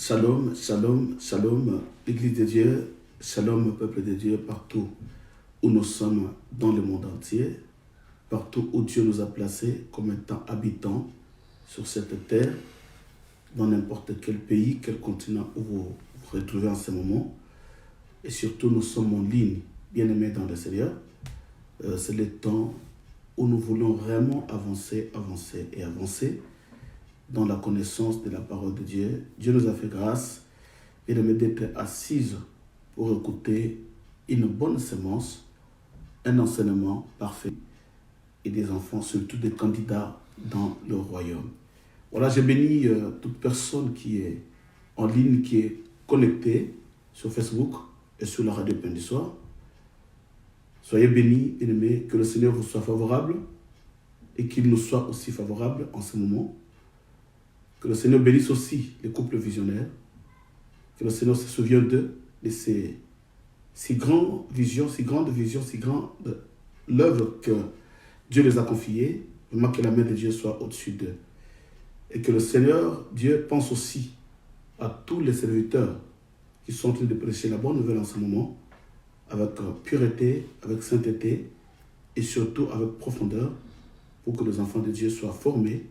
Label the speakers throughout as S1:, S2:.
S1: Shalom, shalom, shalom, l'Église de Dieu, shalom, peuple de Dieu, partout où nous sommes dans le monde entier, partout où Dieu nous a placés comme étant habitants sur cette terre, dans n'importe quel pays, quel continent où vous vous retrouvez en ce moment. Et surtout, nous sommes en ligne, bien-aimés dans le Seigneur. C'est le temps où nous voulons vraiment avancer dans la connaissance de la parole de Dieu. Dieu nous a fait grâce, bien-aimés, d'être assises pour écouter une bonne sémence, un enseignement parfait et des enfants, surtout des candidats dans le royaume. Voilà, je bénis toute personne qui est en ligne, qui est connectée sur Facebook et sur la radio Pain du Soir. Soyez bénis, bien-aimés, que le Seigneur vous soit favorable et qu'il nous soit aussi favorable en ce moment. Que le Seigneur bénisse aussi les couples visionnaires. Que le Seigneur se souvienne d'eux, de ces si grandes visions, si grande l'œuvre que Dieu les a confiées. Vraiment que la main de Dieu soit au-dessus d'eux. Et que le Seigneur, Dieu, pense aussi à tous les serviteurs qui sont en train de prêcher la bonne nouvelle en ce moment, avec pureté, avec sainteté et surtout avec profondeur, pour que les enfants de Dieu soient formés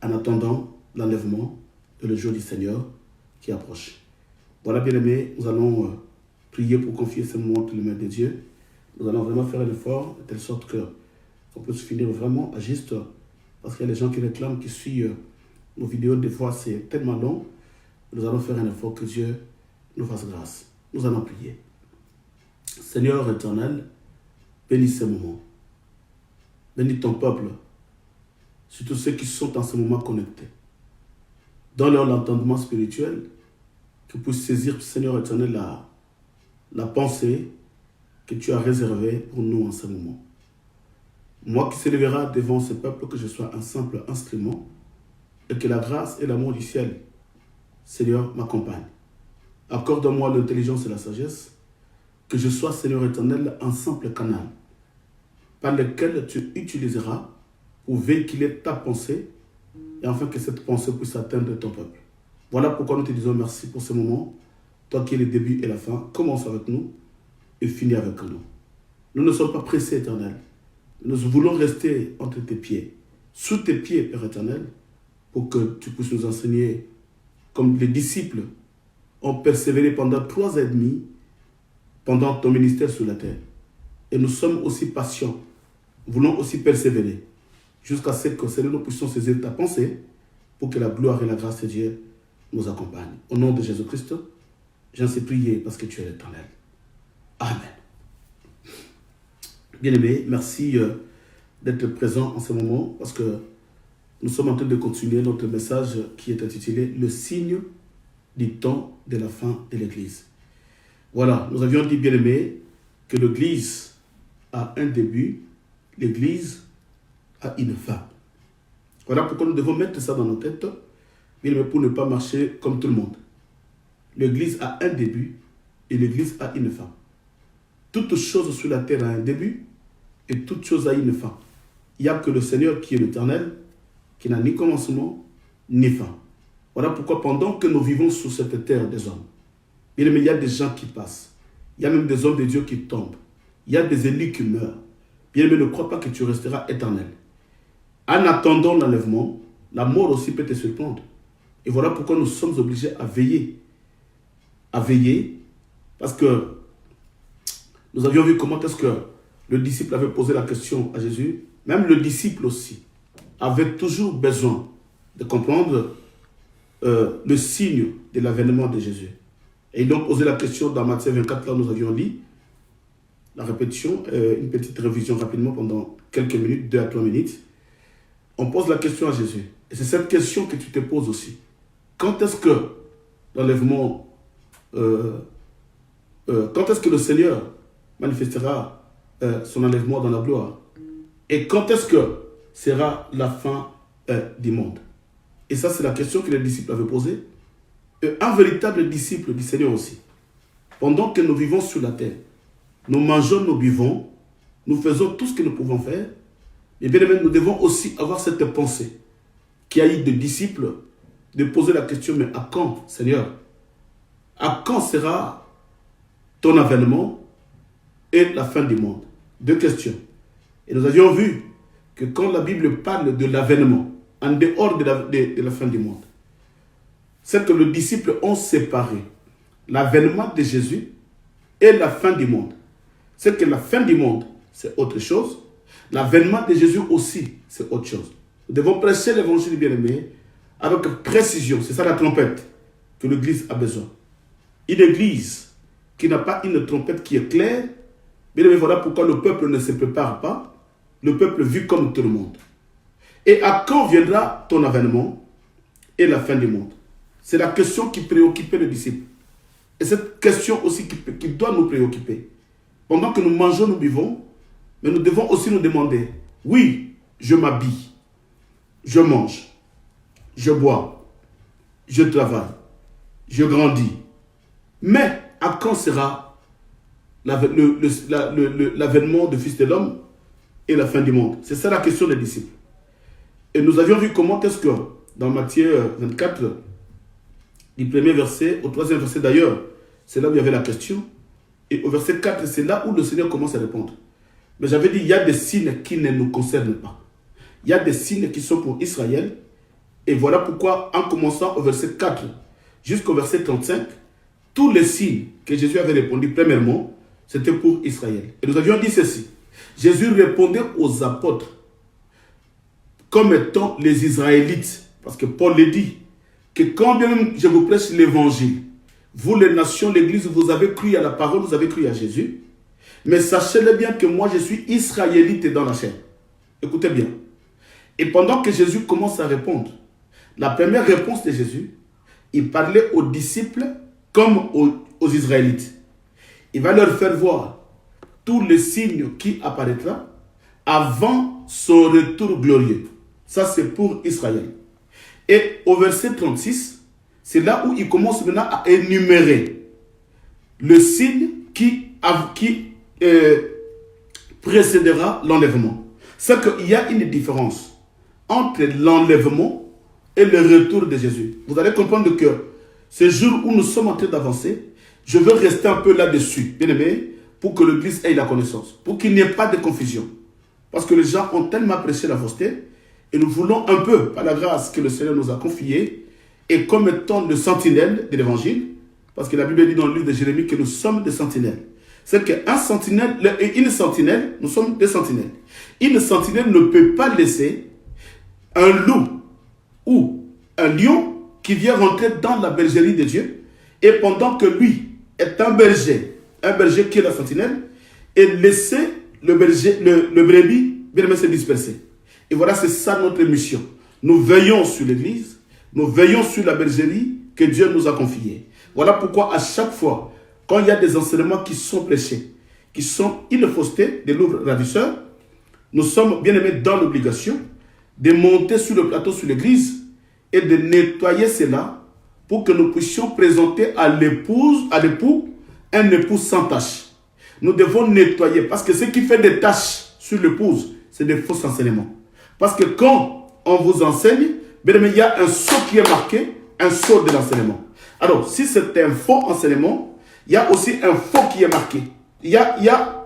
S1: en attendant l'enlèvement et le jour du Seigneur qui approche. Voilà, bien-aimés, nous allons prier pour confier ce moment entre les mains de Dieu. Nous allons vraiment faire un effort, de telle sorte qu'on puisse finir vraiment à juste, parce qu'il y a des gens qui réclament, qui suivent nos vidéos, des fois c'est tellement long. Nous allons faire un effort que Dieu nous fasse grâce. Nous allons prier. Seigneur éternel, bénis ce moment. Bénis ton peuple, surtout ceux qui sont en ce moment connectés. Donne-leur l'entendement spirituel, qu'ils puissent saisir, Seigneur éternel, la pensée que tu as réservée pour nous en ce moment. Moi qui s'élèvera devant ce peuple, que je sois un simple instrument, et que la grâce et l'amour du ciel, Seigneur, m'accompagnent. Accorde-moi l'intelligence et la sagesse, que je sois, Seigneur éternel, un simple canal, par lequel tu utiliseras pour véhiculer ta pensée, et afin que cette pensée puisse atteindre ton peuple. Voilà pourquoi nous te disons merci pour ce moment. Toi qui es le début et la fin, commence avec nous et finis avec nous. Nous ne sommes pas pressés, éternel. Nous voulons rester entre tes pieds, sous tes pieds, Père éternel, pour que tu puisses nous enseigner comme les disciples ont persévéré pendant 3 ans et demi pendant ton ministère sur la terre. Et nous sommes aussi patients, nous voulons aussi persévérer jusqu'à ce que, Seigneur, nous puissions saisir ta pensée pour que la gloire et la grâce de Dieu nous accompagnent. Au nom de Jésus-Christ, j'en sais prier parce que tu es l'éternel. Amen. Bien-aimés, merci d'être présent en ce moment parce que nous sommes en train de continuer notre message qui est intitulé « Le signe du temps de la fin de l'Église ». Voilà, nous avions dit, bien-aimés, que l'Église a un début, l'Église a une fin. Voilà pourquoi nous devons mettre ça dans nos têtes, bien-aimés, pour ne pas marcher comme tout le monde. L'Église a un début et l'Église a une fin. Toute chose sur la terre a un début et toute chose a une fin. Il n'y a que le Seigneur qui est l'Éternel, qui n'a ni commencement ni fin. Voilà pourquoi pendant que nous vivons sur cette terre des hommes, bien aimé, il y a des gens qui passent. Il y a même des hommes de Dieu qui tombent. Il y a des élus qui meurent. Bien aimé, ne crois pas que tu resteras éternel. En attendant l'enlèvement, la mort aussi peut te surprendre. Et voilà pourquoi nous sommes obligés à veiller. À veiller, parce que nous avions vu comment est-ce que le disciple avait posé la question à Jésus. Même le disciple aussi avait toujours besoin de comprendre le signe de l'avènement de Jésus. Et ils ont posé la question dans Matthieu 24, là nous avions dit, la répétition, une petite révision rapidement pendant quelques minutes, 2 à 3 minutes. On pose la question à Jésus. Et c'est cette question que tu te poses aussi. Quand est-ce que l'enlèvement, quand est-ce que le Seigneur manifestera son enlèvement dans la gloire? Et quand est-ce que sera la fin du monde? Et ça, c'est la question que les disciples avaient posée. Et un véritable disciple du Seigneur aussi. Pendant que nous vivons sur la terre, nous mangeons, nous buvons, nous faisons tout ce que nous pouvons faire. Et bien aimé, nous devons aussi avoir cette pensée qui a eu des disciples de poser la question, mais à quand, Seigneur? À quand sera ton avènement et la fin du monde? Deux questions. Et nous avions vu que quand la Bible parle de l'avènement, en dehors de la fin du monde, c'est que les disciples ont séparé l'avènement de Jésus et la fin du monde. C'est que la fin du monde, c'est autre chose. L'avènement de Jésus aussi, c'est autre chose. Nous devons prêcher l'évangile bien-aimé avec précision. C'est ça la trompette que l'Église a besoin. Une Église qui n'a pas une trompette qui est claire, bien-aimé, voilà pourquoi le peuple ne se prépare pas. Le peuple vit comme tout le monde. Et à quand viendra ton avènement et la fin du monde? C'est la question qui préoccupait les disciples. Et cette question aussi qui doit nous préoccuper. Pendant que nous mangeons, nous buvons, mais nous devons aussi nous demander, oui, je m'habille, je mange, je bois, je travaille, je grandis. Mais à quand sera l'avènement du Fils de l'homme et la fin du monde? C'est ça la question des disciples. Et nous avions vu comment est-ce que dans Matthieu 24, du premier verset au troisième verset d'ailleurs, c'est là où il y avait la question. Et au verset 4, c'est là où le Seigneur commence à répondre. Mais j'avais dit, il y a des signes qui ne nous concernent pas. Il y a des signes qui sont pour Israël. Et voilà pourquoi, en commençant au verset 4 jusqu'au verset 35, tous les signes que Jésus avait répondu, premièrement, c'était pour Israël. Et nous avions dit ceci. Jésus répondait aux apôtres comme étant les Israélites. Parce que Paul le dit, que quand bien même je vous prêche l'évangile, vous les nations, l'église, vous avez cru à la parole, vous avez cru à Jésus. Mais sachez-le bien que moi je suis israélite dans la chair. Écoutez bien. Et pendant que Jésus commence à répondre, la première réponse de Jésus, il parlait aux disciples comme aux Israélites. Il va leur faire voir tous les signes qui apparaîtront avant son retour glorieux. Ça c'est pour Israël. Et au verset 36, c'est là où il commence maintenant à énumérer le signe qui précédera l'enlèvement. C'est qu'il y a une différence entre l'enlèvement et le retour de Jésus. Vous allez comprendre que ce jour où nous sommes en train d'avancer, je veux rester un peu là-dessus, bien aimé, pour que l'Église ait la connaissance, pour qu'il n'y ait pas de confusion. Parce que les gens ont tellement prêché la fausseté, et nous voulons un peu, par la grâce que le Seigneur nous a confiée, et comme étant le sentinelle de l'Évangile, parce que la Bible dit dans le livre de Jérémie que nous sommes des sentinelles. C'est qu'un sentinelle et une sentinelle, nous sommes des sentinelles. Une sentinelle ne peut pas laisser un loup ou un lion qui vient rentrer dans la bergerie de Dieu, et pendant que lui est un berger qui est la sentinelle, et laisser le brebis bien se disperser. Et voilà, c'est ça notre mission. Nous veillons sur l'Église, nous veillons sur la bergerie que Dieu nous a confiée. Voilà pourquoi à chaque fois, quand il y a des enseignements qui sont prêchés, qui sont une fausseté, des loups ravisseurs, nous sommes bien aimés dans l'obligation de monter sur le plateau, sur l'Église, et de nettoyer cela pour que nous puissions présenter à l'époux un époux sans tache. Nous devons nettoyer, parce que ce qui fait des taches sur l'épouse, c'est des faux enseignements. Parce que quand on vous enseigne, il y a un sceau qui est marqué, un sceau de l'enseignement. Alors, si c'est un faux enseignement, il y a aussi un faux qui est marqué. Il y a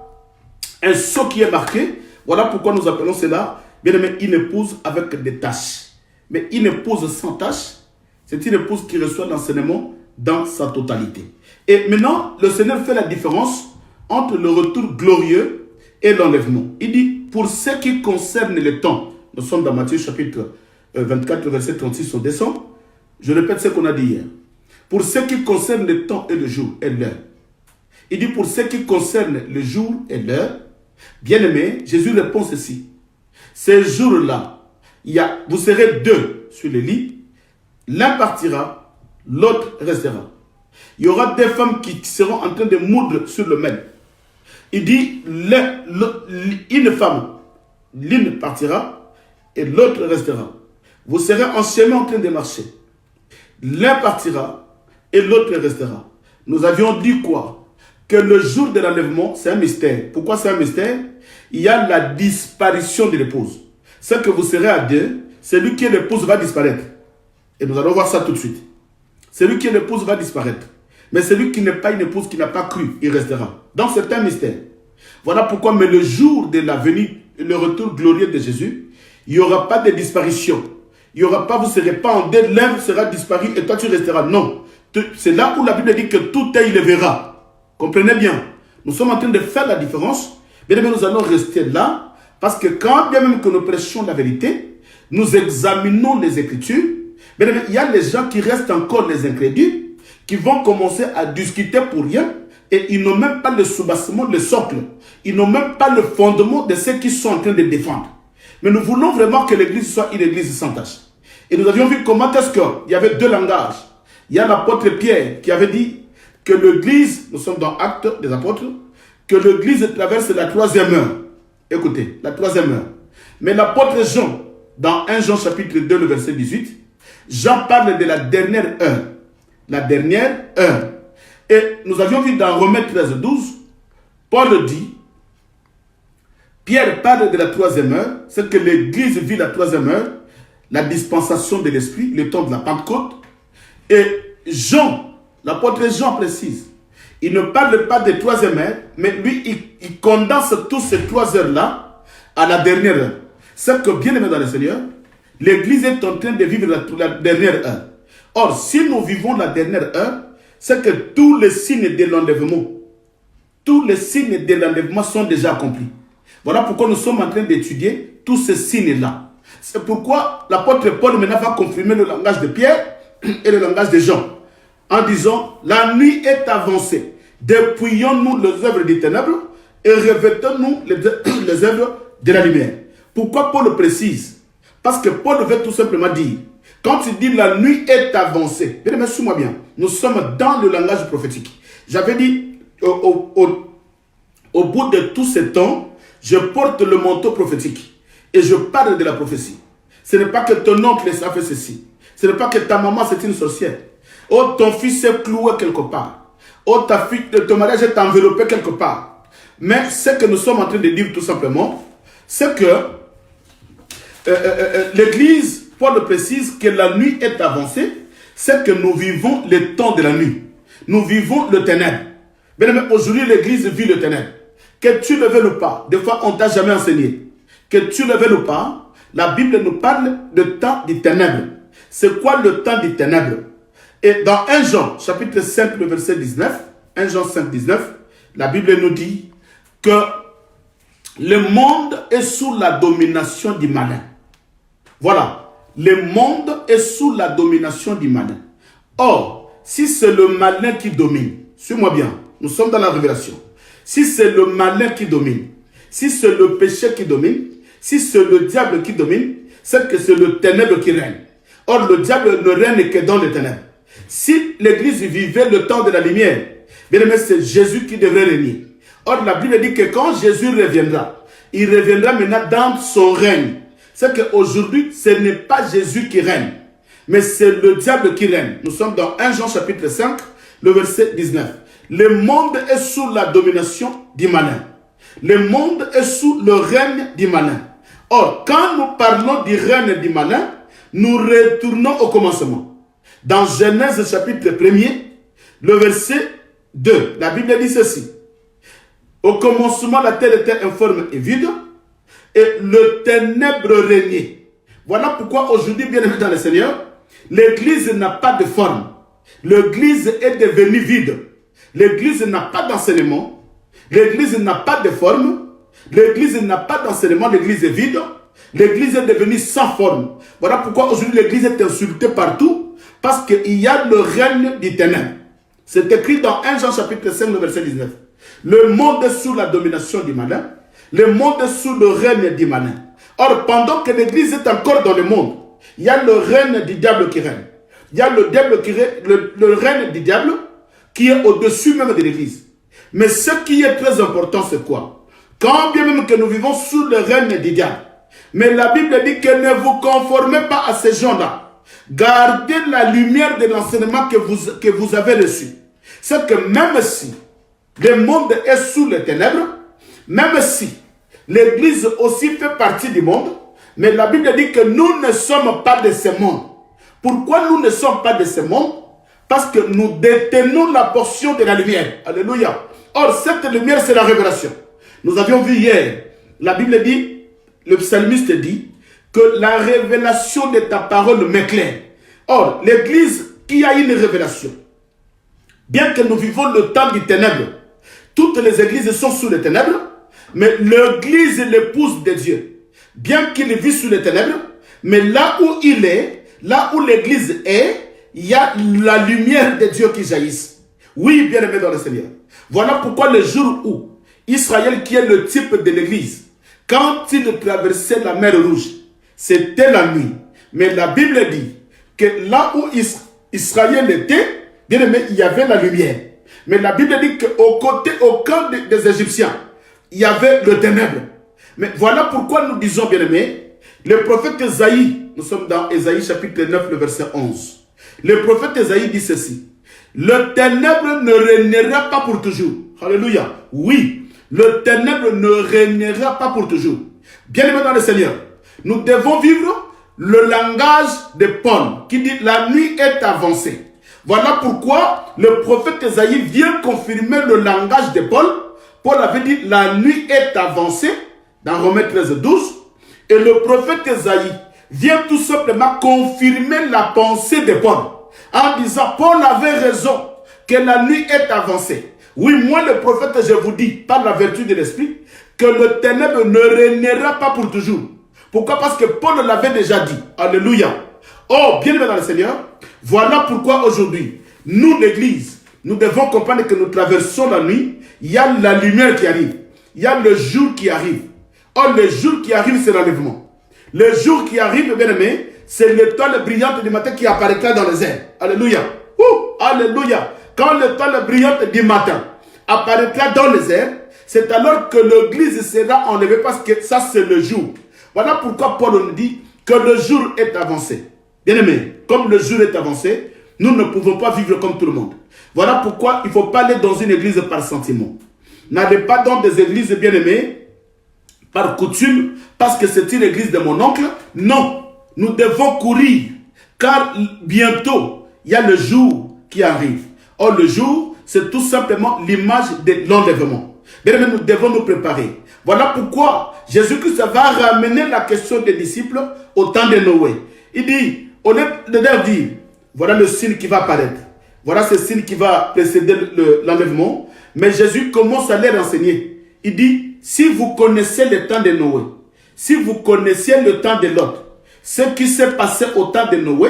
S1: un sceau qui est marqué. Voilà pourquoi nous appelons cela, bien aimé, une épouse avec des taches. Mais une épouse sans tache, c'est une épouse qui reçoit l'enseignement dans sa totalité. Et maintenant, le Seigneur fait la différence entre le retour glorieux et l'enlèvement. Il dit, pour ce qui concerne le temps, nous sommes dans Matthieu chapitre 24, verset 36, on descend. Je répète ce qu'on a dit hier. Pour ce qui concerne le temps et le jour et l'heure. Il dit, pour ce qui concerne le jour et l'heure, bien aimé, Jésus répond ceci. Ces jours-là, vous serez deux sur le lit. L'un partira, l'autre restera. Il y aura des femmes qui seront en train de moudre sur le même. Il dit, une femme, l'une partira et l'autre restera. Vous serez en chemin en train de marcher. L'un partira et l'autre restera. Nous avions dit quoi? Que le jour de l'enlèvement, c'est un mystère. Pourquoi c'est un mystère? Il y a la disparition de l'épouse. C'est que vous serez à deux, celui qui est l'épouse va disparaître. Et nous allons voir ça tout de suite. Celui qui est l'épouse va disparaître. Mais celui qui n'est pas une épouse, qui n'a pas cru, il restera. Donc c'est un mystère. Voilà pourquoi, mais le jour de la venue, le retour glorieux de Jésus, il n'y aura pas de disparition. Il n'y aura pas, vous ne serez pas en dette, l'un sera disparu et toi tu resteras. Non. C'est là où la Bible dit que tout œil le verra. Comprenez bien. Nous sommes en train de faire la différence. Bien aimé, nous allons rester là. Parce que quand bien même que nous prêchons la vérité, nous examinons les Écritures. Bien aimé, il y a les gens qui restent encore les incrédules, qui vont commencer à discuter pour rien. Et ils n'ont même pas le soubassement, le socle. Ils n'ont même pas le fondement de ceux qui sont en train de défendre. Mais nous voulons vraiment que l'église soit une église sans tâche. Et nous avions vu comment est-ce qu'il y avait deux langages. Il y a l'apôtre Pierre qui avait dit que l'église, nous sommes dans Actes des apôtres, que l'église traverse la 3e heure. Écoutez, la 3e heure. Mais l'apôtre Jean, dans 1 Jean chapitre 2, le verset 18, Jean parle de la dernière heure. La dernière heure. Et nous avions vu dans Romains 13, 12, Paul dit, Pierre parle de la 3e heure, c'est que l'église vit la 3e heure, la dispensation de l'esprit, le temps de la Pentecôte. Et Jean, l'apôtre Jean précise, il ne parle pas de 3e heure, mais lui, il condense toutes ces 3 heures-là à la dernière heure. C'est que, bien aimé dans le Seigneur, l'église est en train de vivre la dernière heure. Or, si nous vivons la dernière heure, c'est que tous les signes de l'enlèvement, sont déjà accomplis. Voilà pourquoi nous sommes en train d'étudier tous ces signes-là. C'est pourquoi l'apôtre Paul maintenant va confirmer le langage de Pierre et le langage de Jean, en disant, la nuit est avancée, dépouillons-nous les œuvres des ténèbres et revêtons-nous les œuvres de la lumière. Pourquoi Paul le précise? Parce que Paul veut tout simplement dire, quand il dit la nuit est avancée, bien, suis-moi bien, nous sommes dans le langage prophétique. J'avais dit, au bout de tout ce temps, je porte le manteau prophétique et je parle de la prophétie. Ce n'est pas que ton oncle a fait ceci. Ce n'est pas que ta maman c'est une sorcière. Oh, ton fils est cloué quelque part. Oh, ta fille, ton mariage est enveloppé quelque part. Mais ce que nous sommes en train de dire tout simplement, c'est que l'Église, Paul précise que la nuit est avancée, c'est que nous vivons le temps de la nuit. Nous vivons le ténèbre. Bien, aujourd'hui, l'Église vit le ténèbre. Que tu le veuilles ou pas, des fois on ne t'a jamais enseigné. Que tu le veuilles ou pas, la Bible nous parle de temps des ténèbres. C'est quoi le temps des ténèbres? Et dans 1 Jean, chapitre 5, le verset 19, 1 Jean 5, 19, la Bible nous dit que le monde est sous la domination du malin. Voilà, le monde est sous la domination du malin. Or, si c'est le malin qui domine, suis-moi bien, nous sommes dans la révélation. Si c'est le malin qui domine, si c'est le péché qui domine, si c'est le diable qui domine, c'est que c'est le ténèbre qui règne. Or, le diable ne règne que dans les ténèbres. Si l'Église vivait le temps de la lumière, bien aimé, c'est Jésus qui devrait régner. Or, la Bible dit que quand Jésus reviendra, il reviendra maintenant dans son règne. C'est qu'aujourd'hui, ce n'est pas Jésus qui règne, mais c'est le diable qui règne. Nous sommes dans 1 Jean chapitre 5, le verset 19. Le monde est sous la domination du malin. Le monde est sous le règne du malin. Or, quand nous parlons du règne du malin, nous retournons au commencement. Dans Genèse chapitre 1er, le verset 2, la Bible dit ceci. Au commencement, la terre était informe et vide, et le ténèbre régnait. Voilà pourquoi aujourd'hui, bien aimé dans le Seigneur, l'Église n'a pas de forme. L'Église est devenue vide. L'Église n'a pas d'enseignement. L'Église n'a pas de forme. L'Église n'a pas d'enseignement. L'Église est vide. L'Église est devenue sans forme. Voilà pourquoi aujourd'hui l'Église est insultée partout. Parce qu'il y a le règne des ténèbres. C'est écrit dans 1 Jean chapitre 5, le verset 19. Le monde est sous la domination du malin. Le monde est sous le règne du malin. Or, pendant que l'Église est encore dans le monde, il y a le règne du diable qui règne. Il y a le règne du diable qui est au-dessus même de l'Église. Mais ce qui est très important, c'est quoi? Quand bien même que nous vivons sous le règne du diable, mais la Bible dit que ne vous conformez pas à ces gens-là. Gardez la lumière de l'enseignement que vous avez reçu. C'est que même si le monde est sous les ténèbres, même si l'Église aussi fait partie du monde, mais la Bible dit que nous ne sommes pas de ce monde. Pourquoi nous ne sommes pas de ce monde? Parce que nous détenons la portion de la lumière. Alléluia. Or, cette lumière, c'est la révélation. Nous avions vu hier, la Bible dit, le psalmiste dit, que la révélation de ta parole m'éclaire. Or, l'Église qui a une révélation, bien que nous vivons le temps du ténèbre, toutes les églises sont sous les ténèbres, mais l'Église, l'épouse de Dieu, bien qu'il vit sous les ténèbres, mais là où il est, là où l'Église est, il y a la lumière de Dieu qui jaillisse. Oui, bien-aimé dans le Seigneur. Voilà pourquoi le jour où Israël, qui est le type de l'Église, quand il traversait la mer Rouge, c'était la nuit. Mais la Bible dit que là où Israël était, bien aimé, il y avait la lumière. Mais la Bible dit qu'au camp des Égyptiens, il y avait le ténèbre. Mais voilà pourquoi nous disons, bien aimé, le prophète Ésaïe, nous sommes dans Ésaïe chapitre 9, le verset 11. Le prophète Ésaïe dit ceci: le ténèbre ne régnera pas pour toujours. Alléluia. Oui, le ténèbre ne régnera pas pour toujours. Bien aimé dans le Seigneur, nous devons vivre le langage de Paul qui dit la nuit est avancée. Voilà pourquoi le prophète Ésaïe vient confirmer le langage de Paul. Paul avait dit la nuit est avancée dans Romains 13, 12. Et le prophète Ésaïe vient tout simplement confirmer la pensée de Paul en disant Paul avait raison que la nuit est avancée. Oui, moi le prophète, je vous dis par la vertu de l'esprit que le ténèbre ne régnera pas pour toujours. Pourquoi? Parce que Paul l'avait déjà dit. Alléluia. Oh, bien-aimé dans le Seigneur, voilà pourquoi aujourd'hui, nous l'église, nous devons comprendre que nous traversons la nuit. Il y a la lumière qui arrive. Il y a le jour qui arrive. Or, le jour qui arrive, c'est l'enlèvement. Le jour qui arrive, bien aimé, c'est l'étoile brillante du matin qui apparaîtra dans les airs. Alléluia. Alléluia. Quand l'étoile brillante du matin apparaîtra dans les airs, c'est alors que l'église sera enlevée parce que ça, c'est le jour. Voilà pourquoi Paul nous dit que le jour est avancé. Bien aimé, comme le jour est avancé, nous ne pouvons pas vivre comme tout le monde. Voilà pourquoi il ne faut pas aller dans une église par sentiment. N'allez pas dans des églises, bien aimées, par coutume, parce que c'est une église de mon oncle. Non, nous devons courir, car bientôt, il y a le jour qui arrive. Or, le jour, c'est tout simplement l'image de l'enlèvement. Bien aimé, nous devons nous préparer. Voilà pourquoi Jésus-Christ va ramener la question des disciples au temps de Noé. Il dit, au lieu de leur dire, voilà le signe qui va apparaître. Voilà ce signe qui va précéder l'enlèvement. Mais Jésus commence à leur enseigner. Il dit, si vous connaissez le temps de Noé, si vous connaissiez le temps de Lot, ce qui s'est passé au temps de Noé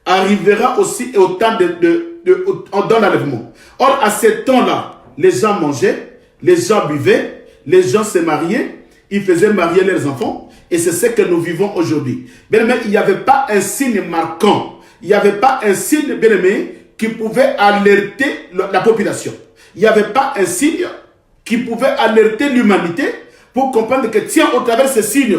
S1: arrivera aussi au temps dans l'enlèvement. Or, à ce temps-là, les gens mangeaient, les gens buvaient, les gens se mariaient, ils faisaient marier leurs enfants. Et c'est ce que nous vivons aujourd'hui. Bien aimé, il n'y avait pas un signe marquant. Il n'y avait pas un signe, bien aimé, qui pouvait alerter la population. Il n'y avait pas un signe qui pouvait alerter l'humanité pour comprendre que, tiens, au travers de ce signe,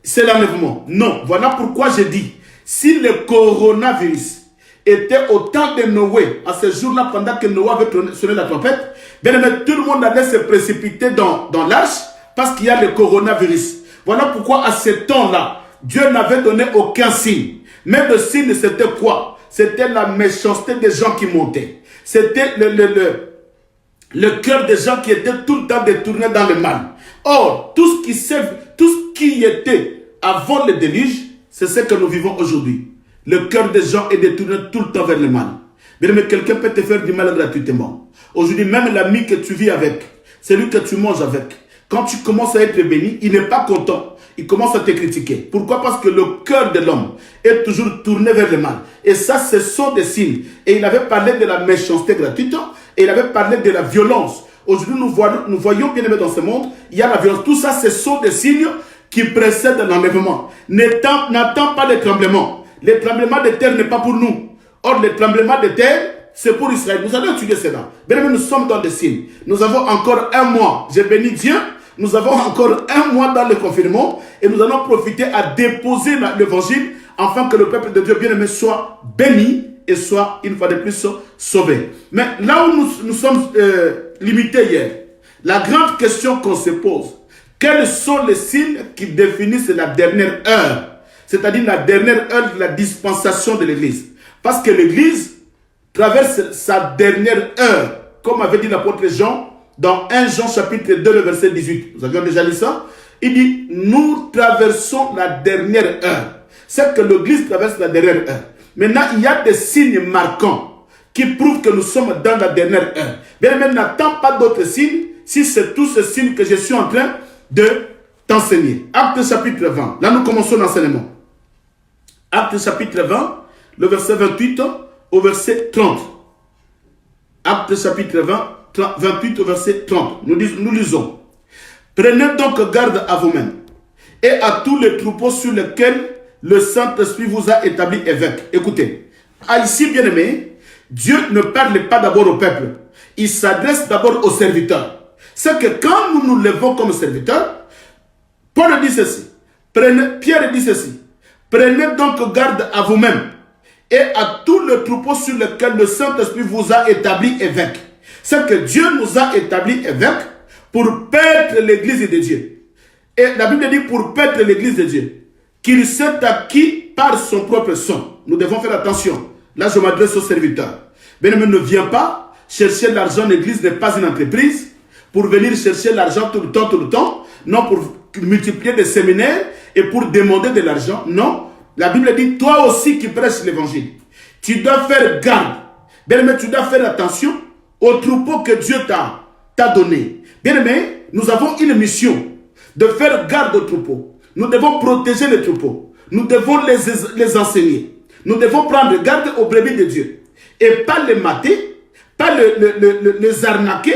S1: c'est l'enlèvement. Non, voilà pourquoi je dis, si le coronavirus était au temps de Noé, à ce jour-là, pendant que Noé avait sonné la trompette, bien aimé, tout le monde allait se précipiter dans l'arche parce qu'il y a le coronavirus. Voilà pourquoi à ce temps-là, Dieu n'avait donné aucun signe. Mais le signe, c'était quoi? C'était la méchanceté des gens qui montaient. C'était le cœur des gens qui étaient tout le temps détournés dans le mal. Or, tout ce qui était avant le déluge, c'est ce que nous vivons aujourd'hui. Le cœur des gens est détourné tout le temps vers le mal. Bien aimé, quelqu'un peut te faire du mal gratuitement. Aujourd'hui, même l'ami que tu vis avec, celui que tu manges avec, quand tu commences à être béni, il n'est pas content. Il commence à te critiquer. Pourquoi? Parce que le cœur de l'homme est toujours tourné vers le mal. Et ça, ce sont des signes. Et il avait parlé de la méchanceté gratuite. Et il avait parlé de la violence. Aujourd'hui, nous voyons bien aimé dans ce monde, il y a la violence. Tout ça, ce sont des signes qui précèdent l'enlèvement. N'attends pas les tremblements. Les tremblements de terre n'est pas pour nous. Or, les tremblements de terre, c'est pour Israël. Nous allons étudier cela. Bien aimé, nous sommes dans des signes. Nous avons encore un mois. J'ai béni Dieu. Nous avons encore un mois dans le confinement et nous allons profiter à déposer l'évangile afin que le peuple de Dieu bien-aimé soit béni et soit une fois de plus sauvé. Mais là où nous sommes limités hier, la grande question qu'on se pose, quels sont les signes qui définissent la dernière heure? c'est-à-dire la dernière heure de la dispensation de l'Église. Parce que l'Église traverse sa dernière heure, comme avait dit l'apôtre Jean dans 1 Jean chapitre 2, le verset 18. Nous avions déjà lu ça. Il dit, nous traversons la dernière heure. C'est que l'Église traverse la dernière heure. Maintenant, il y a des signes marquants qui prouvent que nous sommes dans la dernière heure. Bien, mais n'attends pas d'autres signes si c'est tous ces signes que je suis en train de t'enseigner. Acte chapitre 20. Là, nous commençons l'enseignement. Acte chapitre 20, le verset 28 au verset 30. Acte chapitre 20, 28 au verset 30. Nous lisons. Prenez donc garde à vous-mêmes et à tous les troupeaux sur lesquels le Saint-Esprit vous a établi évêque. Écoutez, ici, bien-aimé, Dieu ne parle pas d'abord au peuple. Il s'adresse d'abord aux serviteurs. C'est que quand nous nous levons comme serviteurs, Paul dit ceci. Pierre dit ceci. Prenez donc garde à vous-même et à tous les troupeaux sur lesquels le Saint-Esprit vous a établi évêque. C'est que Dieu nous a établi évêque pour paître l'église de Dieu. Et la Bible dit pour paître l'église de Dieu, qu'il s'est acquis par son propre sang. Nous devons faire attention. Là, je m'adresse aux serviteurs. Bien-aimé, ne viens pas chercher l'argent. L'église n'est pas une entreprise pour venir chercher l'argent tout le temps. Non, pour multiplier des séminaires et pour demander de l'argent. Non, la Bible dit, toi aussi qui prêches l'évangile, tu dois faire garde. Bien-aimé, tu dois faire attention aux troupeaux que Dieu t'a donné. Bien-aimé, nous avons une mission de faire garde aux troupeaux. Nous devons protéger les troupeaux. Nous devons les enseigner. Nous devons prendre garde aux brebis de Dieu. Et pas les mater, pas les arnaquer,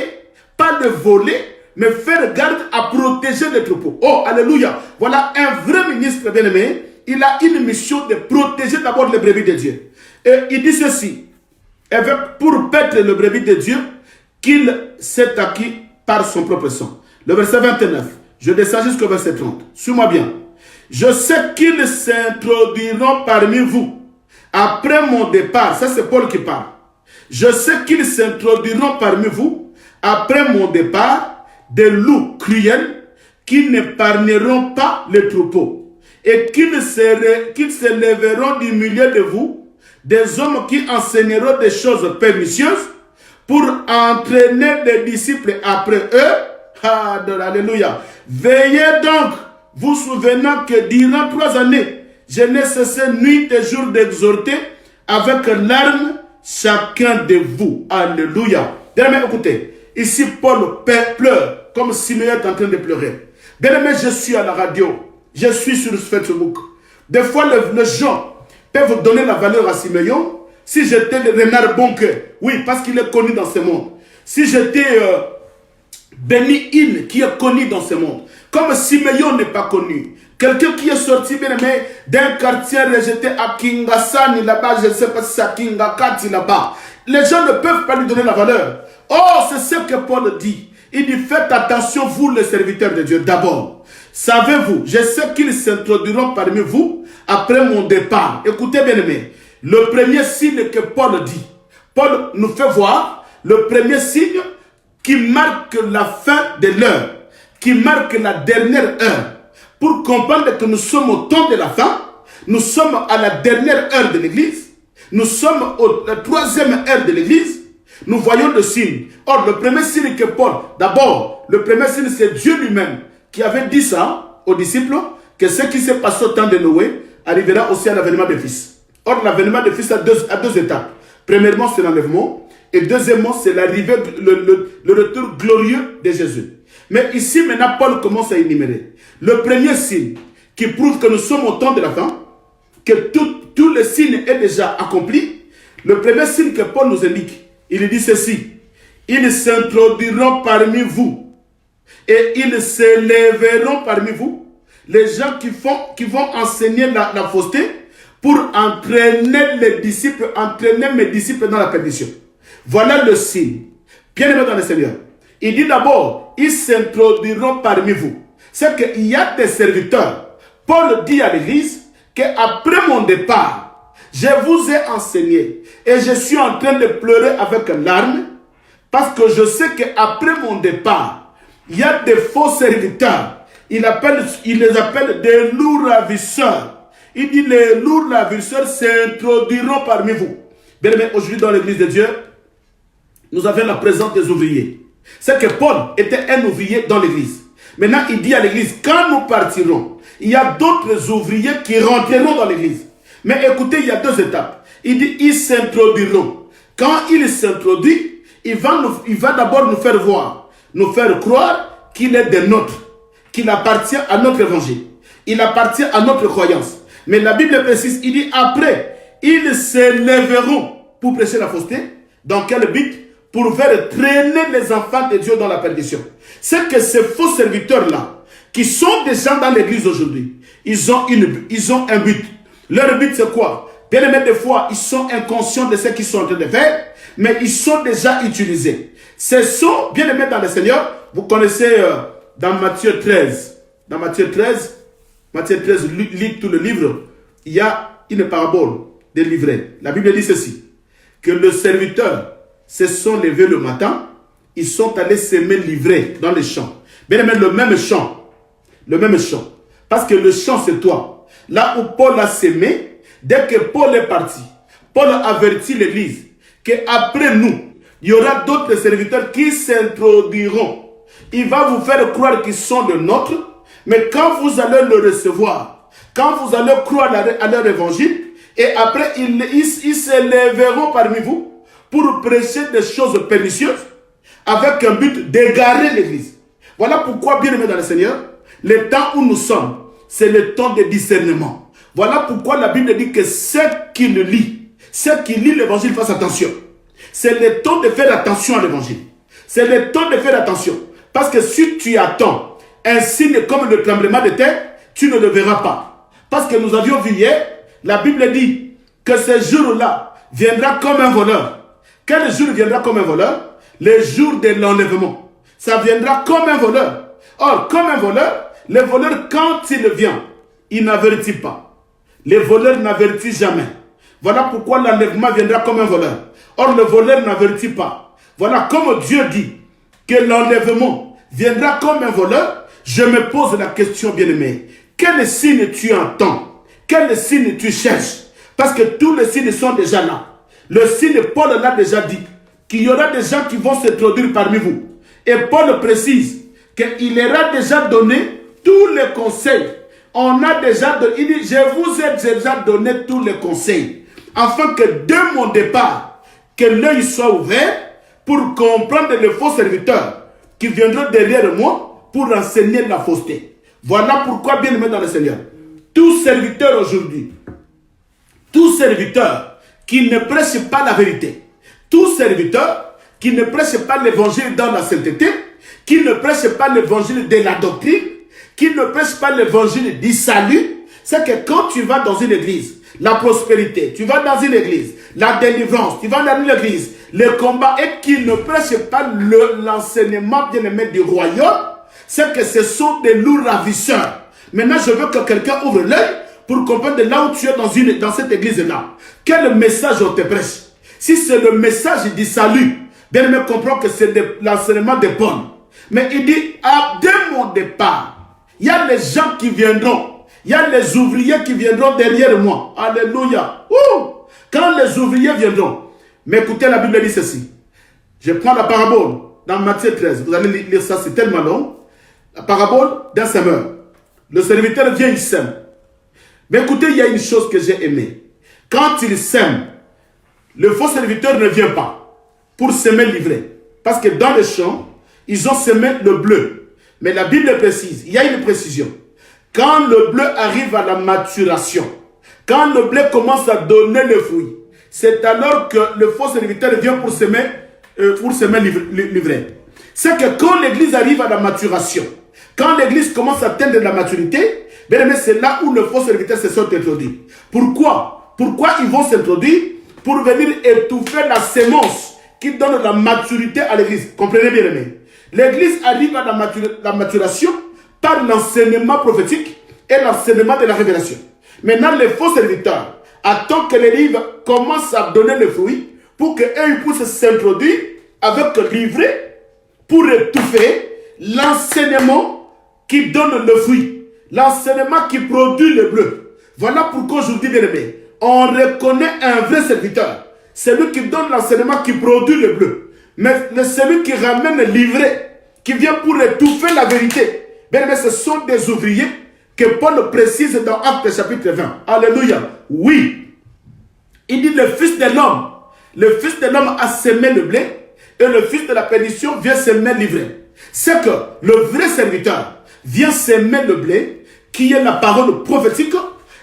S1: pas les voler, mais faire garde à protéger les troupeaux. Oh, alléluia. Voilà un vrai ministre bien-aimé. Il a une mission de protéger d'abord les brebis de Dieu. Et il dit ceci. Pour paître le brebis de Dieu, qu'il s'est acquis par son propre sang. Le verset 29. Je descends jusqu'au verset 30. Suis-moi bien. Je sais qu'ils s'introduiront parmi vous après mon départ. Ça, c'est Paul qui parle. Je sais qu'ils s'introduiront parmi vous après mon départ des loups cruels qui n'épargneront pas les troupeaux et qu'ils se lèveront du milieu de vous des hommes qui enseigneront des choses pernicieuses pour entraîner des disciples après eux. Alléluia. Veillez donc, vous souvenant que durant 3 années, je n'ai cessé nuit et jour d'exhorter avec larmes chacun de vous. Alléluia. Bien-aimé, écoutez, ici Paul pleure comme Simeon est en train de pleurer. Bien-aimé, je suis à la radio, je suis sur Facebook. Des fois, les gens peuvent donner la valeur à Simeon si j'étais le renard bon cœur. Oui, parce qu'il est connu dans ce monde. Si j'étais Benny Hill qui est connu dans ce monde. Comme Simeon n'est pas connu. Quelqu'un qui est sorti bien aimé d'un quartier rejeté à Kingasani là-bas, je ne sais pas si c'est à Kingakati là-bas. Les gens ne peuvent pas lui donner la valeur. Oh, c'est ce que Paul dit. Il dit, faites attention, vous les serviteurs de Dieu. D'abord, savez-vous, je sais qu'ils s'introduiront parmi vous après mon départ. Écoutez bien aimé, le premier signe que Paul dit, Paul nous fait voir le premier signe qui marque la fin de l'heure, qui marque la dernière heure. Pour comprendre que nous sommes au temps de la fin, nous sommes à la dernière heure de l'église, nous sommes à la 3e heure de l'église, nous voyons le signe. Or, le premier signe que Paul, d'abord, le premier signe c'est Dieu lui-même qui avait dit ça aux disciples, que ce qui s'est passé au temps de Noé arrivera aussi à l'avènement des fils. Or, l'avènement des fils a deux étapes. Premièrement, c'est l'enlèvement. Et deuxièmement, c'est l'arrivée, le retour glorieux de Jésus. Mais ici, maintenant, Paul commence à énumérer. Le premier signe qui prouve que nous sommes au temps de la fin, que tous les signes est déjà accompli. Le premier signe que Paul nous indique, il dit ceci. Ils s'introduiront parmi vous et ils s'élèveront parmi vous. Les gens qui vont enseigner la fausseté pour entraîner les disciples, entraîner mes disciples dans la perdition. Voilà le signe. Bien aimé dans le Seigneur. Il dit d'abord, ils s'introduiront parmi vous. C'est qu'il y a des serviteurs. Paul dit à l'église qu'après mon départ, je vous ai enseigné et je suis en train de pleurer avec larmes parce que je sais qu'après mon départ, il y a des faux serviteurs. Il les appelle des loups ravisseurs. Il dit, les lourds ravisseurs s'introduiront parmi vous. Bien aimé, aujourd'hui dans l'église de Dieu, nous avons la présence des ouvriers. C'est que Paul était un ouvrier dans l'église. Maintenant, il dit à l'église, quand nous partirons, il y a d'autres ouvriers qui rentreront dans l'église. Mais écoutez, il y a deux étapes. Il dit, ils s'introduiront. Quand il s'introduit, il va d'abord nous faire voir, nous faire croire qu'il est des nôtres, qu'il appartient à notre évangile. Il appartient à notre croyance. Mais la Bible précise, il dit, après, ils s'élèveront pour prêcher la fausseté. Dans quel but? Pour faire traîner les enfants de Dieu dans la perdition. C'est que ces faux serviteurs-là, qui sont des gens dans l'église aujourd'hui, ils ont un but. Leur but, c'est quoi? Bien aimé, des fois, ils sont inconscients de ce qu'ils sont en train de faire, mais ils sont déjà utilisés. Ce sont, bien aimés dans le Seigneur, vous connaissez dans Matthieu 13. Dans Matthieu 13, lis tout le livre, il y a une parabole des livrets. La Bible dit ceci, que le serviteur se sont levés le matin, ils sont allés semer l'ivraie dans les champs. Bien aimé, le même champ. Parce que le champ, c'est toi. Là où Paul a sémé, dès que Paul est parti, Paul a averti l'église qu'après nous, il y aura d'autres serviteurs qui s'introduiront. Il va vous faire croire qu'ils sont de nôtres, mais quand vous allez le recevoir, quand vous allez croire à leur évangile, et après ils s'élèveront parmi vous pour prêcher des choses pernicieuses avec un but d'égarer l'église. Voilà pourquoi, bien aimé dans le Seigneur, le temps où nous sommes, c'est le temps de discernement. Voilà pourquoi la Bible dit que ceux qui le lisent, ceux qui lisent l'évangile, fassent attention. C'est le temps de faire attention à l'évangile. C'est le temps de faire attention. Parce que si tu attends un signe comme le tremblement de terre, tu ne le verras pas. Parce que nous avions vu hier, la Bible dit que ce jour-là viendra comme un voleur. Quel jour viendra comme un voleur? Le jour de l'enlèvement. Ça viendra comme un voleur. Or, comme un voleur, le voleur, quand il vient, il n'avertit pas. Les voleurs n'avertissent jamais. Voilà pourquoi l'enlèvement viendra comme un voleur. Or, le voleur n'avertit pas. Voilà comme Dieu dit que l'enlèvement viendra comme un voleur. Je me pose la question, bien-aimé. Quel signe tu entends? Quel signe tu cherches? Parce que tous les signes sont déjà là. Le signe, Paul l'a déjà dit, qu'il y aura des gens qui vont s'introduire parmi vous. Et Paul précise qu'il aura déjà donné tous les conseils. On a déjà donné, il dit, je vous ai déjà donné tous les conseils. Afin que dès mon départ, que l'œil soit ouvert pour comprendre les faux serviteurs qui viendront derrière moi pour enseigner la fausseté. Voilà pourquoi, bien aimé dans le Seigneur, tout serviteur aujourd'hui, tout serviteur qui ne prêche pas la vérité, tout serviteur qui ne prêche pas l'évangile dans la sainteté, qui ne prêche pas l'évangile de la doctrine, qui ne prêche pas l'évangile du salut, c'est que quand tu vas dans une église, la prospérité, tu vas dans une église, la délivrance, tu vas dans une église, le combat, et qui ne prêche pas l'enseignement bien-aimé du royaume, c'est que ce sont des lourds ravisseurs. Maintenant, je veux que quelqu'un ouvre l'œil pour comprendre de là où tu es dans cette église-là. Quel message on te prêche? Si c'est le message du salut, bien aimé, comprends que c'est l'enseignement de Paul. Mais il dit, dès mon départ, il y a les gens qui viendront. Il y a les ouvriers qui viendront derrière moi. Alléluia. Quand les ouvriers viendront. Mais écoutez, la Bible dit ceci. Je prends la parabole dans Matthieu 13. Vous allez lire ça, c'est tellement long. La parabole d'un semeur. Le serviteur vient, il sème. Mais écoutez, il y a une chose que j'ai aimée. Quand il sème, le faux serviteur ne vient pas pour semer l'ivraie. Parce que dans le champ, ils ont semé le bleu. Mais la Bible précise, il y a une précision. Quand le bleu arrive à la maturation, quand le blé commence à donner le fruit, c'est alors que le faux serviteur vient pour semer l'ivraie. C'est que quand l'église arrive à la maturation, quand l'église commence à atteindre la maturité, c'est là où le faux serviteur se sont introduits. Pourquoi? Pourquoi ils vont s'introduire? Pour venir étouffer la sémence qui donne la maturité à l'église. Comprenez bien, aimé. L'église arrive à la maturation par l'enseignement prophétique et l'enseignement de la révélation. Maintenant, les faux serviteurs attendent que l'église commence à donner le fruit pour qu'eux puissent s'introduire avec l'ivraie pour étouffer l'enseignement qui donne le fruit, l'enseignement qui produit le bleu. Voilà pourquoi aujourd'hui, bien aimé, on reconnaît un vrai serviteur. Celui qui donne l'enseignement, qui produit le bleu. Mais celui qui ramène le livret, qui vient pour étouffer la vérité. Bien aimé, ce sont des ouvriers que Paul précise dans Actes chapitre 20. Alléluia. Oui. Il dit le Fils de l'homme. Le Fils de l'homme a semé le blé et le Fils de la perdition vient semer l'ivraie. C'est que le vrai serviteur vient semer le blé qui est la parole prophétique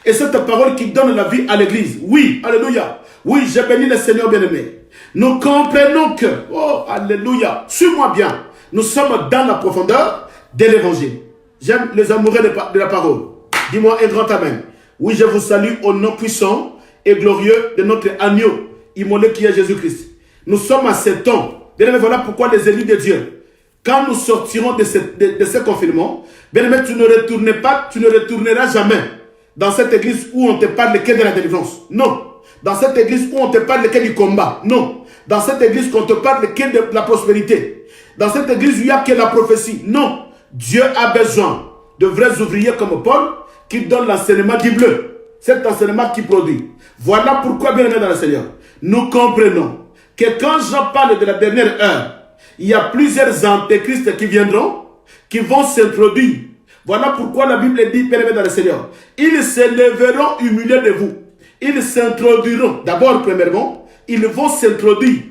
S1: et cette parole qui donne la vie à l'église. Oui, alléluia. Oui, j'ai béni le Seigneur bien-aimé. Nous comprenons que, oh, alléluia, suis-moi bien, nous sommes dans la profondeur de l'évangile. J'aime les amoureux de la parole. Dis-moi un grand amen. Oui, je vous salue au nom puissant et glorieux de notre agneau immolé qui est Jésus-Christ. Nous sommes à ce temps. Bien aimé, voilà pourquoi les élus de Dieu, quand nous sortirons de ce confinement, bien aimé, tu ne retourneras jamais dans cette église où on te parle que de la délivrance. Non. Dans cette église où on te parle que du combat. Non. Dans cette église où on te parle que de la prospérité. Dans cette église où il n'y a que la prophétie. Non. Dieu a besoin de vrais ouvriers comme Paul qui donnent l'enseignement du bleu. Cet enseignement qui produit. Voilà pourquoi, bien aimé dans le Seigneur, nous comprenons que quand Jean parle de la dernière heure, il y a plusieurs antéchrists qui viendront, qui vont s'introduire. Voilà pourquoi la Bible dit, bien aimé dans le Seigneur, ils se lèveront au milieu de vous. Ils s'introduiront. D'abord, premièrement, ils vont s'introduire.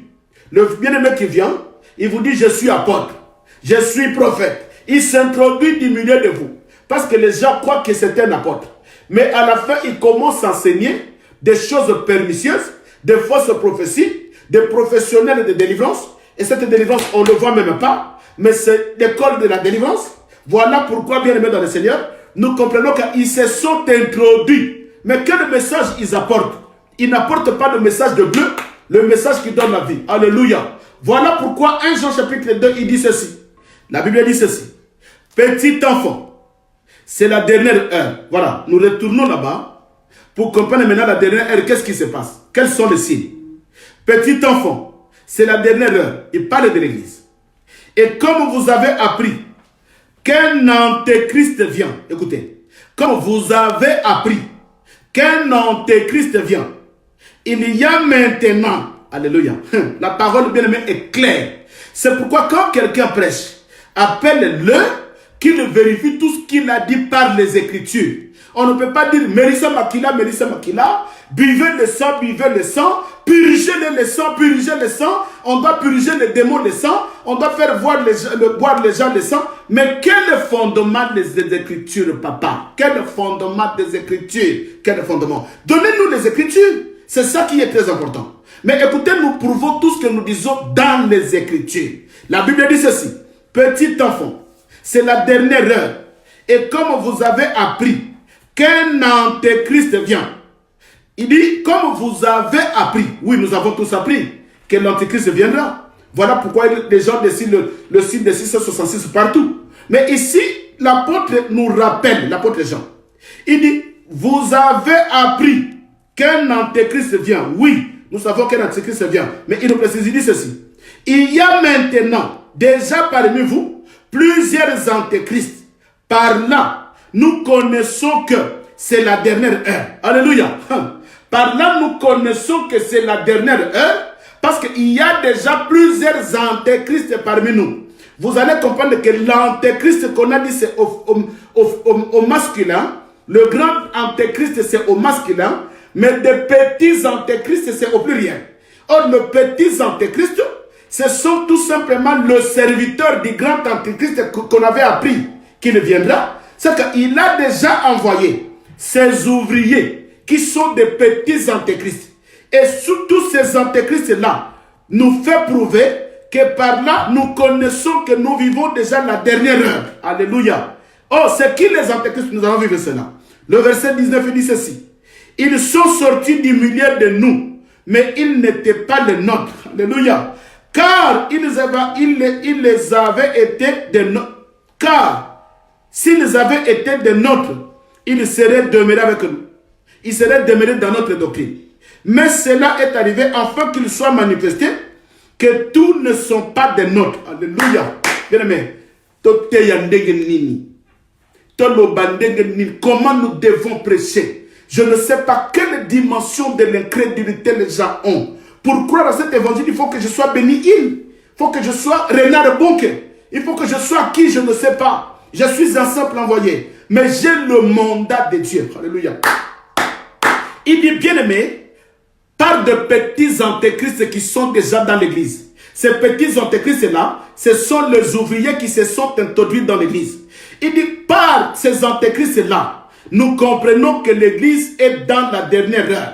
S1: Le bien-aimé qui vient, il vous dit, je suis apôtre, je suis prophète. Il s'introduit du milieu de vous. Parce que les gens croient que c'est un apôtre. Mais à la fin, il commence à enseigner des choses pernicieuses, des fausses prophéties, des professionnels de délivrance. Et cette délivrance, on ne le voit même pas. Mais c'est l'école de la délivrance. Voilà pourquoi, bien aimé dans le Seigneur, nous comprenons qu'ils se sont introduits. Mais quel message ils apportent? Ils n'apportent pas le message de bleu, le message qui donne la vie. Alléluia. Voilà pourquoi 1 Jean chapitre 2, il dit ceci. La Bible dit ceci. Petit enfant, c'est la dernière heure. Voilà, nous retournons là-bas pour comprendre maintenant la dernière heure. Qu'est-ce qui se passe? Quels sont les signes? Petit enfant, c'est la dernière heure. Il parle de l'église. Et comme vous avez appris qu'un antéchrist vient, écoutez, comme vous avez appris qu'un antéchrist vient, il y a maintenant, alléluia, la parole bien-aimée est claire. C'est pourquoi quand quelqu'un prêche, appelle-le qu'il vérifie tout ce qu'il a dit par les Écritures. On ne peut pas dire Mélissa Makila, buvez le sang, purgez le sang, on doit purger les démons le sang, on doit faire boire les gens le sang. Mais quel fondement des Écritures, papa? Quel fondement des Écritures? Quel fondement? Donnez-nous les Écritures. C'est ça qui est très important. Mais écoutez, nous prouvons tout ce que nous disons dans les Écritures. La Bible dit ceci. Petit enfant, c'est la dernière heure. Et comme vous avez appris qu'un antéchrist vient, il dit, comme vous avez appris, oui, nous avons tous appris que l'antéchrist viendra. Voilà pourquoi les gens dessinent le signe de 666 partout. Mais ici, l'apôtre nous rappelle, l'apôtre Jean, il dit, vous avez appris qu'un antéchrist vient. Oui, nous savons qu'un antéchrist vient. Mais il nous précise, il dit ceci. Il y a maintenant, déjà parmi vous, plusieurs antéchrists. Par là, nous connaissons que c'est la dernière heure. Alléluia. Par là, nous connaissons que c'est la dernière heure parce qu'il y a déjà plusieurs antéchrists parmi nous. Vous allez comprendre que l'antéchrist qu'on a dit c'est au masculin. Le grand antéchrist c'est au masculin. Mais des petits antéchrists c'est au pluriel. Or, le petit antéchrist, ce sont tout simplement le serviteur du grand antéchrist qu'on avait appris qu'il viendra. C'est qu'il a déjà envoyé ses ouvriers qui sont des petits antéchrists. Et sous tous ces antéchrists-là, nous fait prouver que par là, nous connaissons que nous vivons déjà la dernière heure. Alléluia. Oh, c'est qui les antéchrists? Nous allons vivre cela. Le verset 19 dit ceci. Ils sont sortis du milieu de nous, mais ils n'étaient pas les nôtres. Alléluia. Car ils les avaient été de nôtres. Car s'ils avaient été de nôtres, ils seraient demeurés avec nous. Ils seraient demeurés dans notre doctrine. Mais cela est arrivé afin qu'il soit manifesté que tous ne sont pas des nôtres. Alléluia. Bien aimé. Comment nous devons prêcher? Je ne sais pas quelle dimension de l'incrédulité les gens ont. Pour croire à cet évangile, il faut que je sois béni. Il faut que je sois Renard Bonke. Il faut que je sois qui, je ne sais pas. Je suis un simple envoyé. Mais j'ai le mandat de Dieu. Alléluia. Il dit, bien-aimé, par de petits antéchrists qui sont déjà dans l'église. Ces petits antéchrists-là, ce sont les ouvriers qui se sont introduits dans l'église. Il dit, par ces antéchrists-là, nous comprenons que l'église est dans la dernière heure.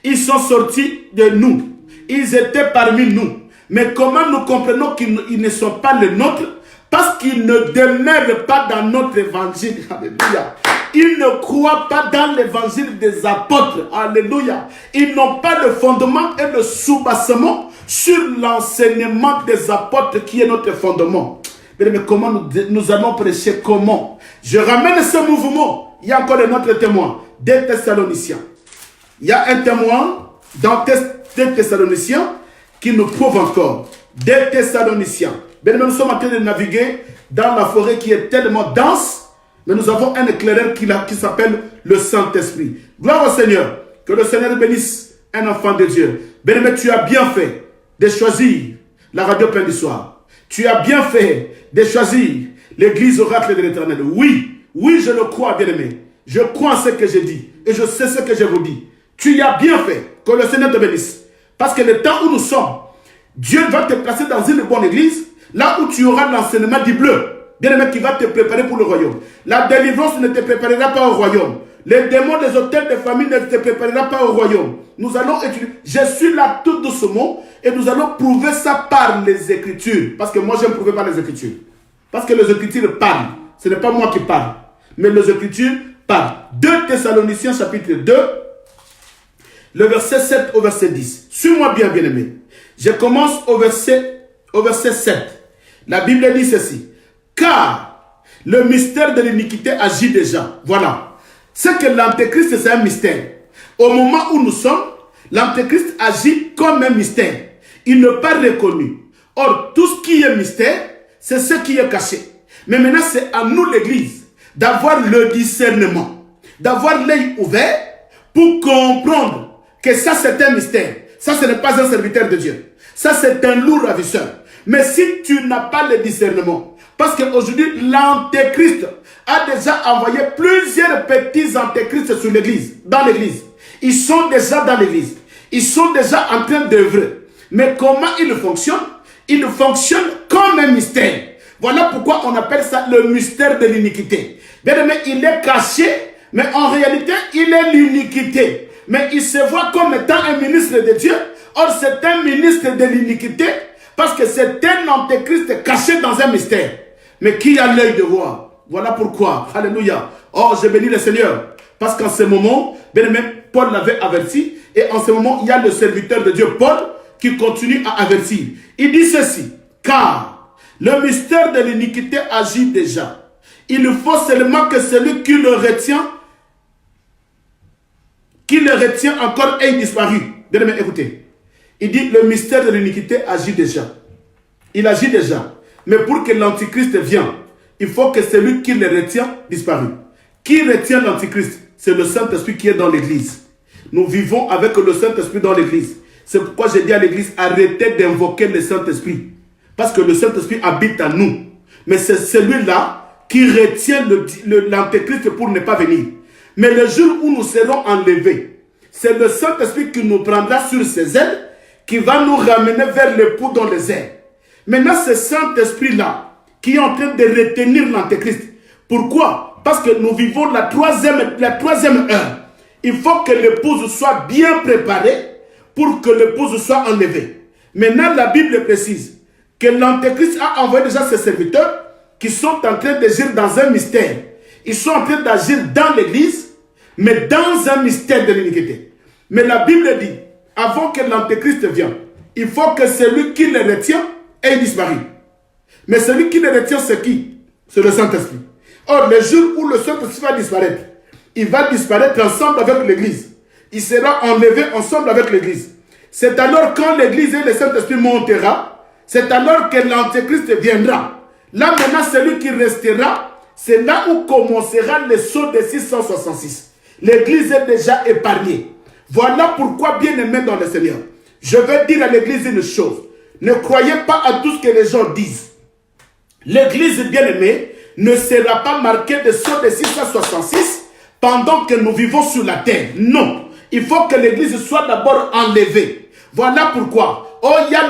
S1: Ils sont sortis de nous. Ils étaient parmi nous. Mais comment nous comprenons qu'ils ne sont pas les nôtres? Parce qu'ils ne demeurent pas dans notre évangile. Alléluia. Ils ne croient pas dans l'évangile des apôtres. Alléluia. Ils n'ont pas le fondement et le soubassement sur l'enseignement des apôtres qui est notre fondement. Mais comment nous allons prêcher? Comment? Je ramène ce mouvement. Il y a encore un autre témoin. Des Thessaloniciens. Il y a un témoin dans des Thessaloniciens qui nous prouve encore. Des Thessaloniciens. Bien, nous sommes en train de naviguer dans la forêt qui est tellement dense, mais nous avons un éclaireur qui s'appelle le Saint-Esprit. Gloire au Seigneur. Que le Seigneur bénisse un enfant de Dieu. Bien-aimé, tu as bien fait de choisir la radio Pain du Soir. Tu as bien fait de choisir l'église oracle de l'Éternel. Oui, oui, je le crois, bien-aimé. Je crois en ce que je dis et je sais ce que je vous dis. Tu as bien fait. Que le Seigneur te bénisse. Parce que le temps où nous sommes, Dieu va te placer dans une bonne église, là où tu auras l'enseignement du bleu. Bien-aimé, qui va te préparer pour le royaume. La délivrance ne te préparera pas au royaume. Les démons des hôtels de famille ne te préparera pas au royaume. Nous allons étudier. Je suis là tout doucement et nous allons prouver ça par les Écritures. Parce que moi, j'aime prouver par les Écritures. Parce que les Écritures parlent. Ce n'est pas moi qui parle. Mais les Écritures parlent. 2 Thessaloniciens chapitre 2, le verset 7 au verset 10. Suis-moi bien, bien-aimé. Je commence au verset 7. La Bible dit ceci. Car le mystère de l'iniquité agit déjà. Voilà. C'est que l'antéchrist, c'est un mystère. Au moment où nous sommes, l'antéchrist agit comme un mystère. Il n'est pas reconnu. Or, tout ce qui est mystère, c'est ce qui est caché. Mais maintenant, c'est à nous, l'Église, d'avoir le discernement, d'avoir l'œil ouvert pour comprendre que ça, c'est un mystère. Ça, ce n'est pas un serviteur de Dieu. Ça, c'est un lourd ravisseur. Mais si tu n'as pas le discernement, parce qu'aujourd'hui, l'antéchrist a déjà envoyé plusieurs petits antéchrists sur l'église, dans l'église. Ils sont déjà dans l'église. Ils sont déjà en train d'œuvrer. Mais comment ils fonctionnent? Ils fonctionnent comme un mystère. Voilà pourquoi on appelle ça le mystère de l'iniquité. Bien aimé, il est caché, mais en réalité, il est l'iniquité. Mais il se voit comme étant un ministre de Dieu. Or, c'est un ministre de l'iniquité parce que c'est un antéchrist caché dans un mystère. Mais qui a l'œil de voir? Voilà pourquoi. Alléluia. Oh, je bénis le Seigneur. Parce qu'en ce moment, bien aimé, Paul l'avait averti. Et en ce moment, il y a le serviteur de Dieu, Paul, qui continue à avertir. Il dit ceci. Car le mystère de l'iniquité agit déjà. Il faut seulement que celui qui le retient encore ait disparu. Bien aimé, écoutez. Il dit le mystère de l'iniquité agit déjà. Il agit déjà. Mais pour que l'antichrist vienne, il faut que celui qui le retient disparaisse. Qui retient l'antichrist? C'est le Saint-Esprit qui est dans l'église. Nous vivons avec le Saint-Esprit dans l'église. C'est pourquoi j'ai dit à l'église, arrêtez d'invoquer le Saint-Esprit. Parce que le Saint-Esprit habite en nous. Mais c'est celui-là qui retient l'antéchrist pour ne pas venir. Mais le jour où nous serons enlevés, c'est le Saint-Esprit qui nous prendra sur ses ailes, qui va nous ramener vers l'époux dans les airs. Maintenant, ce Saint-Esprit-là, qui est en train de retenir l'antéchrist. Pourquoi? Parce que nous vivons la troisième heure. Il faut que l'épouse soit bien préparée pour que l'épouse soit enlevée. Maintenant, la Bible précise que l'antéchrist a envoyé déjà ses serviteurs qui sont en train d'agir dans un mystère. Ils sont en train d'agir dans l'église, mais dans un mystère de l'iniquité. Mais la Bible dit, avant que l'antéchrist vienne, il faut que celui qui le retient ait disparu. Mais celui qui le retient, c'est qui? C'est le Saint-Esprit. Or, le jour où le Saint-Esprit va disparaître, il va disparaître ensemble avec l'église. Il sera enlevé ensemble avec l'église. C'est alors quand l'église et le Saint-Esprit montera, c'est alors que l'antéchrist viendra. Là maintenant, celui qui restera, c'est là où commencera le saut de 666. l'église est déjà épargnée. Voilà pourquoi, bien aimé dans le Seigneur, je veux dire à l'église une chose. Ne croyez pas à tout ce que les gens disent. L'église bien-aimée ne sera pas marquée de sceau de 666 pendant que nous vivons sur la terre. Non. Il faut que l'église soit d'abord enlevée. Voilà pourquoi. Oh, il y a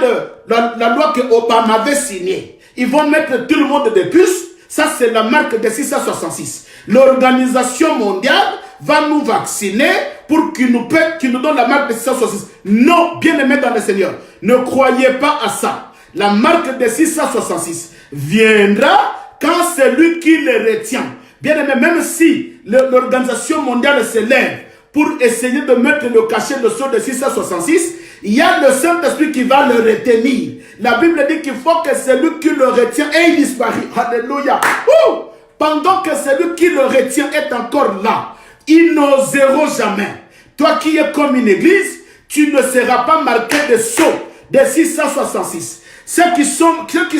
S1: la loi que Obama avait signée. Ils vont mettre tout le monde de puce. Ça, c'est la marque de 666. L'Organisation mondiale va nous vacciner pour qu'il nous donne la marque de 666. Non, bien-aimés dans le Seigneur, ne croyez pas à ça. La marque de 666 viendra quand c'est lui qui le retient. Bien-aimé, même si l'Organisation mondiale se lève pour essayer de mettre le cachet de sceau de 666, il y a le Saint-Esprit qui va le retenir. La Bible dit qu'il faut que celui qui le retient ait disparu. Alléluia. Pendant que celui qui le retient est encore là, ils n'oseront jamais. Toi qui es comme une église, tu ne seras pas marqué de sceau de 666. Ceux qui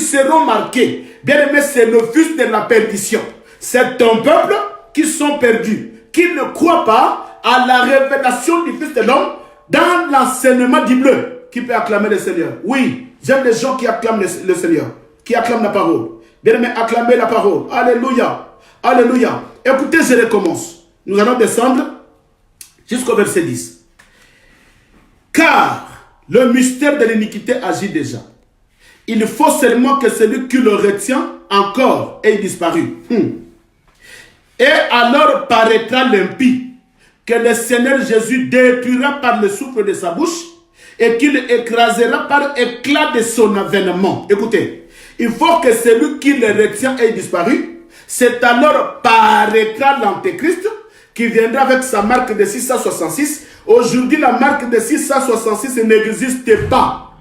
S1: seront marqués, bien aimé, c'est le fils de la perdition. C'est un peuple qui sont perdus, qui ne croient pas à la révélation du Fils de l'homme dans l'enseignement du bleu. Qui peut acclamer le Seigneur? Oui, j'aime les gens qui acclament le Seigneur, qui acclament la parole. Bien aimé, acclamez la parole. Alléluia. Alléluia. Écoutez, je recommence. Nous allons descendre jusqu'au verset 10. Car le mystère de l'iniquité agit déjà. Il faut seulement que celui qui le retient encore ait disparu. Et alors paraîtra l'impie, que le Seigneur Jésus détruira par le souffle de sa bouche et qu'il écrasera par éclat de son avènement. Écoutez, il faut que celui qui le retient ait disparu. C'est alors paraîtra l'Antéchrist qui viendra avec sa marque de 666. Aujourd'hui, la marque de 666 n'existe pas.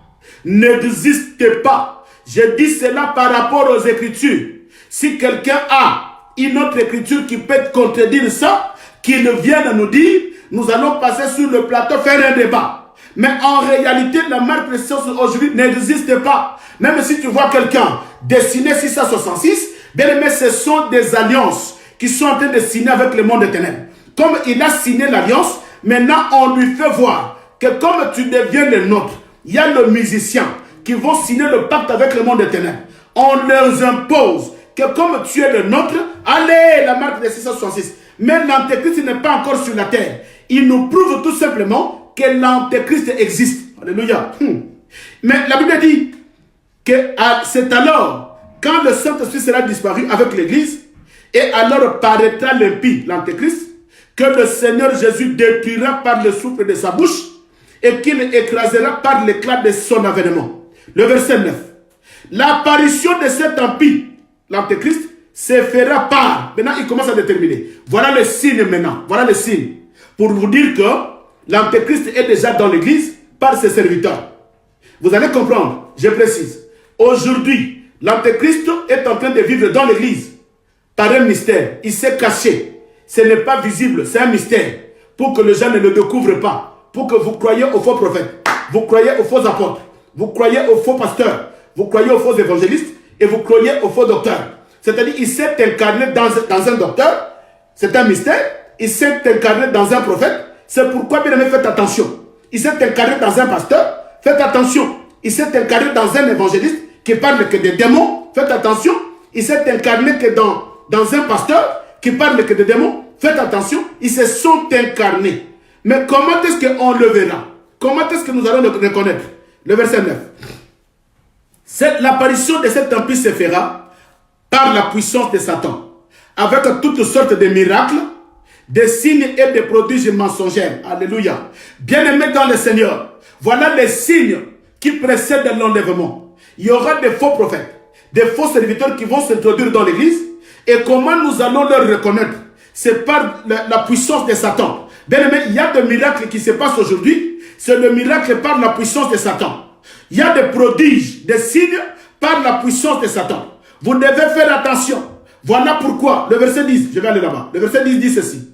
S1: N'existe pas. Je dis cela par rapport aux Écritures. Si quelqu'un a une autre écriture qui peut contredire ça, qu'il vienne nous dire, nous allons passer sur le plateau faire un débat. Mais en réalité, la marque de 666 aujourd'hui n'existe pas. Même si tu vois quelqu'un dessiner 666, bien aimé, ce sont des alliances qui sont en train de signer avec le monde des ténèbres. Comme il a signé l'alliance, maintenant on lui fait voir que comme tu deviens le nôtre, il y a le musicien qui vont signer le pacte avec le monde des ténèbres. On leur impose que comme tu es le nôtre, allez, la marque de 666. Mais l'Antéchrist n'est pas encore sur la terre. Il nous prouve tout simplement que l'Antéchrist existe. Alléluia. Mais la Bible dit que c'est alors, quand le Saint-Esprit sera disparu avec l'Église, et alors paraîtra l'impie, l'Antéchrist, que le Seigneur Jésus détruira par le souffle de sa bouche et qu'il écrasera par l'éclat de son avènement. Le verset 9. L'apparition de cet impie, l'Antéchrist, se fera par. Maintenant, il commence à déterminer. Voilà le signe maintenant. Voilà le signe. Pour vous dire que l'Antéchrist est déjà dans l'Église par ses serviteurs. Vous allez comprendre. Je précise. Aujourd'hui, l'Antéchrist est en train de vivre dans l'Église par un mystère. Il s'est caché. Ce n'est pas visible, c'est un mystère. Pour que les gens ne le découvrent pas. Pour que vous croyez aux faux prophètes. Vous croyez aux faux apôtres. Vous croyez aux faux pasteurs. Vous croyez aux faux évangélistes. Et vous croyez aux faux docteurs. C'est-à-dire, il s'est incarné dans un docteur. C'est un mystère. Il s'est incarné dans un prophète. C'est pourquoi, bien aimé, faites attention. Il s'est incarné dans un pasteur. Faites attention. Il s'est incarné dans un évangéliste qui parle que des démons. Faites attention. Il s'est incarné que dans un pasteur qui parle que des démons. Faites attention. Ils se sont incarnés. Mais comment est-ce qu'on le verra? Comment est-ce que nous allons le reconnaître? Le verset 9. L'apparition de cet empire se fera par la puissance de Satan, avec toutes sortes de miracles, des signes et des prodiges mensongers. Alléluia. Bien-aimés dans le Seigneur, voilà les signes qui précèdent l'enlèvement. Il y aura des faux prophètes, des faux serviteurs qui vont s'introduire dans l'église. Et comment nous allons leur reconnaître? C'est par la puissance de Satan. Bien-aimés, il y a des miracles qui se passent aujourd'hui. C'est le miracle par la puissance de Satan. Il y a des prodiges, des signes par la puissance de Satan. Vous devez faire attention. Voilà pourquoi, le verset 10, je vais aller là-bas. Le verset 10 dit ceci.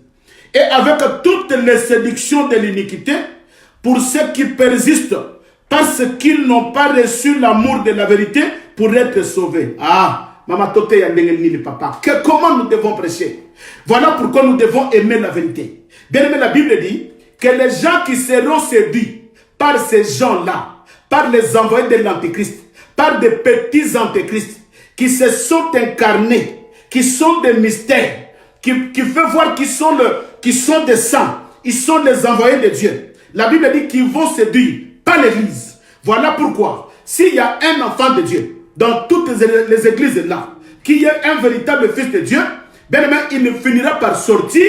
S1: Et avec toutes les séductions de l'iniquité, pour ceux qui persistent, parce qu'ils n'ont pas reçu l'amour de la vérité pour être sauvés. Ah, Maman Tote Yandengel papa. Comment nous devons prêcher? Voilà pourquoi nous devons aimer la vérité. Bien aimé, la Bible dit que les gens qui seront séduits par ces gens-là, par les envoyés de l'Antéchrist, par des petits antéchrists qui se sont incarnés, qui sont des mystères, qui fait voir qu'ils sont, des saints, ils sont les envoyés de Dieu. La Bible dit qu'ils vont séduire par l'Église. Voilà pourquoi, s'il y a un enfant de Dieu dans toutes les églises là, qui est un véritable fils de Dieu, bien aimé, il ne finira par sortir,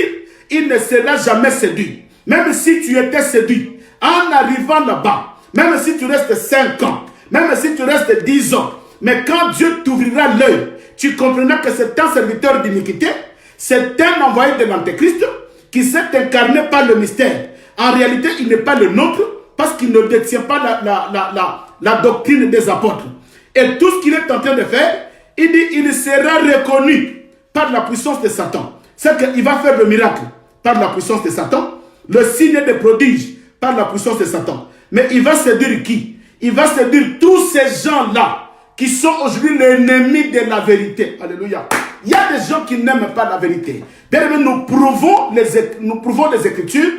S1: il ne sera jamais séduit. Même si tu étais séduit en arrivant là-bas, même si tu restes 5 ans, même si tu restes 10 ans, mais quand Dieu t'ouvrira l'œil, tu comprendras que c'est un serviteur d'iniquité, c'est un envoyé de l'Antéchrist qui s'est incarné par le mystère. En réalité, il n'est pas le nôtre parce qu'il ne détient pas la doctrine des apôtres. Et tout ce qu'il est en train de faire, il dit il sera reconnu par la puissance de Satan. C'est qu'il va faire le miracle par la puissance de Satan, le signe des prodiges par la puissance de Satan. Mais il va séduire qui? Il va séduire tous ces gens-là qui sont aujourd'hui l'ennemi de la vérité. Alléluia. Il y a des gens qui n'aiment pas la vérité. Bien, nous prouvons les Écritures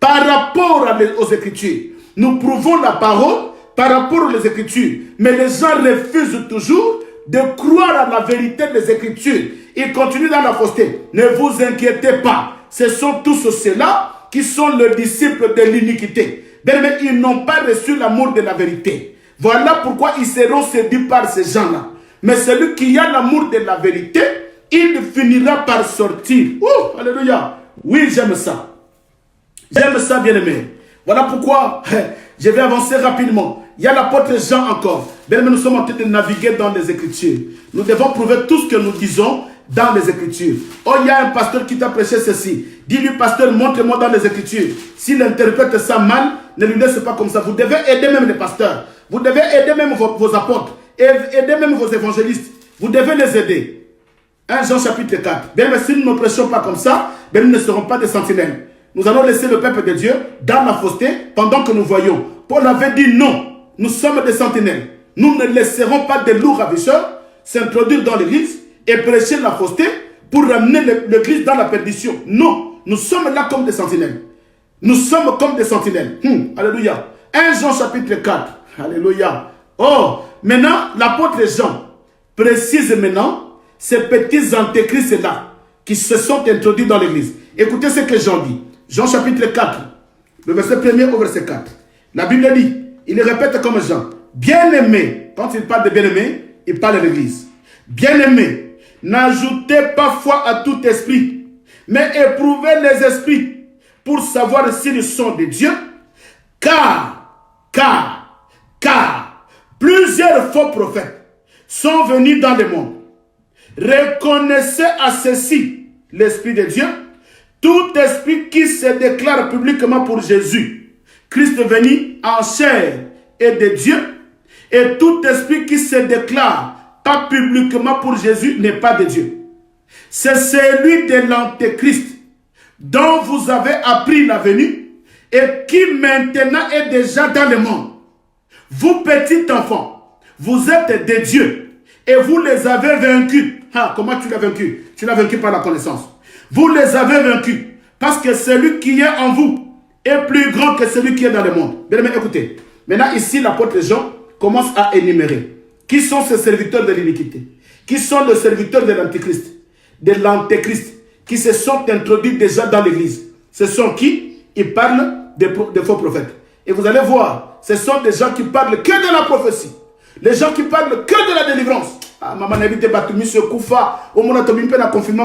S1: par rapport aux Écritures. Nous prouvons la parole par rapport aux Écritures. Mais les gens refusent toujours de croire à la vérité des Écritures. Ils continuent dans la fausseté. Ne vous inquiétez pas. Ce sont tous ceux-là qui sont les disciples de l'iniquité. Bien, mais ils n'ont pas reçu l'amour de la vérité. Voilà pourquoi ils seront séduits par ces gens-là. Mais celui qui a l'amour de la vérité, il finira par sortir. Oh, alléluia. Oui, j'aime ça. J'aime ça, bien-aimé. Voilà pourquoi je vais avancer rapidement. Il y a l'apôtre Jean encore. Bien-aimé, nous sommes en train de naviguer dans les Écritures. Nous devons prouver tout ce que nous disons dans les Écritures. Oh, il y a un pasteur qui t'a prêché ceci. Dis-lui, pasteur, montre-moi dans les Écritures. S'il interprète ça mal, ne lui laisse pas comme ça. Vous devez aider même les pasteurs. Vous devez aider même vos apôtres. Aider même vos évangélistes. Vous devez les aider. 1 Jean chapitre 4. Bien, mais si nous ne prêchons pas comme ça, bien, nous ne serons pas des sentinelles. Nous allons laisser le peuple de Dieu dans la fausseté pendant que nous voyons. Paul avait dit non. Nous sommes des sentinelles. Nous ne laisserons pas des loups ravisseurs s'introduire dans l'église et prêcher la fausseté pour ramener l'église dans la perdition. Non. Nous sommes là comme des sentinelles. Nous sommes comme des sentinelles. Alléluia. 1 Jean chapitre 4. Alléluia. Oh, maintenant, l'apôtre Jean précise maintenant ces petits antéchrists-là qui se sont introduits dans l'église. Écoutez ce que Jean dit. Jean chapitre 4, le verset 1er au verset 4. La Bible dit, il répète comme Jean, bien-aimé, quand il parle de bien-aimé, il parle de l'église. Bien-aimé, n'ajoutez pas foi à tout esprit, mais éprouvez les esprits pour savoir s'ils sont de Dieu, car plusieurs faux prophètes sont venus dans le monde. Reconnaissez à ceci l'Esprit de Dieu. Tout esprit qui se déclare publiquement pour Jésus, Christ venu en chair et de Dieu, et tout esprit qui se déclare pas publiquement pour Jésus n'est pas de Dieu. C'est celui de l'Antéchrist dont vous avez appris la venue et qui maintenant est déjà dans le monde. Vous, petits enfants, vous êtes des dieux et vous les avez vaincus. Ah, comment tu l'as vaincu? Tu l'as vaincu par la connaissance. Vous les avez vaincus parce que celui qui est en vous est plus grand que celui qui est dans le monde. Bien aimé, écoutez. Maintenant, ici, l'apôtre Jean commence à énumérer. Qui sont ces serviteurs de l'iniquité? Qui sont les serviteurs de l'Antéchrist, qui se sont introduits déjà dans l'église? Ce sont qui? Ils parlent des faux prophètes. Et vous allez voir, ce sont des gens qui parlent que de la prophétie. Les gens qui parlent que de la délivrance. Ah, maman n'a pas battu ce koufa. Au moment où tu as confirmé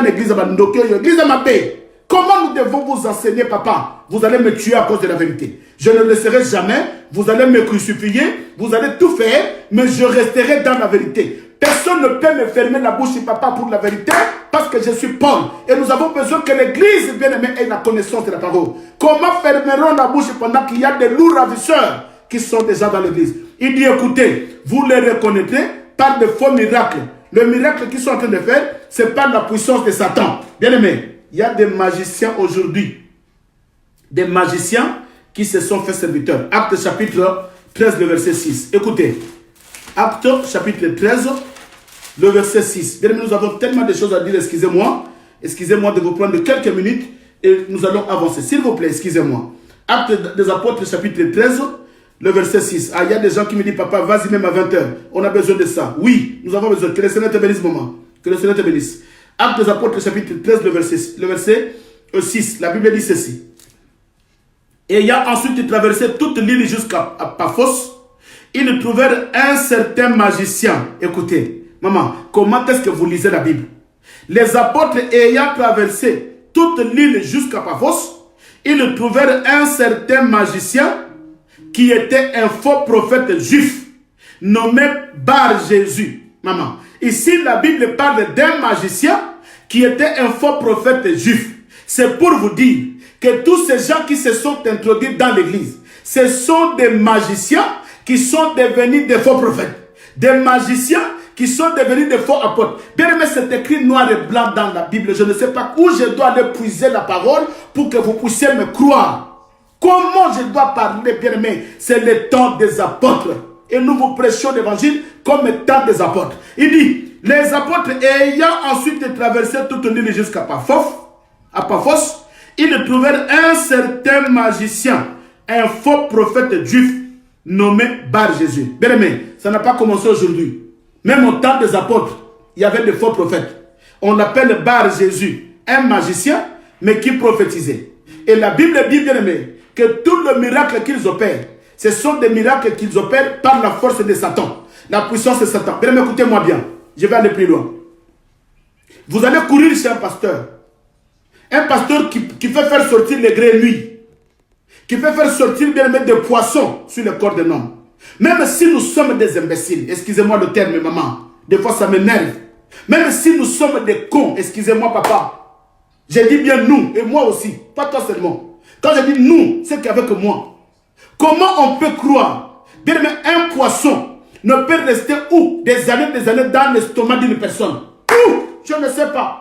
S1: l'église à l'église à ma paix. Comment nous devons vous enseigner, papa? Vous allez me tuer à cause de la vérité. Je ne le laisserai jamais. Vous allez me crucifier. Vous allez tout faire. Mais je resterai dans la vérité. Personne ne peut me fermer la bouche, papa, pour la vérité. Parce que je suis Paul. Et nous avons besoin que l'église, bien aimée, ait la connaissance de la parole. Comment fermerons la bouche pendant qu'il y a des loups ravisseurs qui sont déjà dans l'église? Il dit, écoutez, vous les reconnaîtrez par de faux miracles. Le miracle qu'ils sont en train de faire, c'est par la puissance de Satan. Bien aimé, il y a des magiciens aujourd'hui. Des magiciens qui se sont fait serviteurs. Acte chapitre 13, le verset 6. Écoutez. Acte chapitre 13, le verset 6. Bien aimé, nous avons tellement de choses à dire. Excusez-moi. Excusez-moi de vous prendre quelques minutes. et nous allons avancer. S'il vous plaît, excusez-moi. Actes des Apôtres, chapitre 13, le verset 6. Ah, il y a des gens qui me disent, papa, vas-y même à 20h. On a besoin de ça. Oui, nous avons besoin. Que le Seigneur te bénisse, maman. Que le Seigneur te bénisse. Actes des Apôtres, chapitre 13, le verset 6. La Bible dit ceci. Et ayant ensuite traversé toute l'île jusqu'à Paphos, ils trouvèrent un certain magicien. Écoutez, maman, comment est-ce que vous lisez la Bible? Les apôtres ayant traversé toute l'île jusqu'à Paphos, ils trouvèrent un certain magicien qui était un faux prophète juif, nommé Bar-Jésus. Maman, ici la Bible parle d'un magicien qui était un faux prophète juif. C'est pour vous dire que tous ces gens qui se sont introduits dans l'église, ce sont des magiciens qui sont devenus des faux prophètes. Des magiciens qui sont devenus des faux apôtres. Bien aimé, c'est écrit noir et blanc dans la Bible. Je ne sais pas où je dois aller puiser la parole pour que vous puissiez me croire. Comment je dois parler, bien aimé? C'est le temps des apôtres. Et nous vous prêchons l'évangile comme étant des apôtres. Il dit, les apôtres ayant ensuite traversé toute l'île jusqu'à Paphos, ils trouvèrent un certain magicien, un faux prophète juif nommé Bar-Jésus. Bien aimé, ça n'a pas commencé aujourd'hui. Même au temps des apôtres, il y avait des faux prophètes. On l'appelle Bar-Jésus, un magicien, mais qui prophétisait. Et la Bible dit, bien aimé, que tous les miracles qu'ils opèrent, ce sont des miracles qu'ils opèrent par la force de Satan, la puissance de Satan. Bien aimé, écoutez-moi bien, je vais aller plus loin. Vous allez courir chez un pasteur qui fait faire sortir les grenouilles, qui fait faire sortir, bien aimé, des poissons sur le corps d'un homme. Même si nous sommes des imbéciles, excusez-moi le terme, maman, des fois ça m'énerve. Même si nous sommes des cons, excusez-moi papa, j'ai dit bien nous, et moi aussi, pas toi seulement. Quand je dis nous, c'est qu'avec moi. Comment on peut croire, bien aimé, un poisson ne peut rester où des années dans l'estomac d'une personne? Où? Je ne sais pas.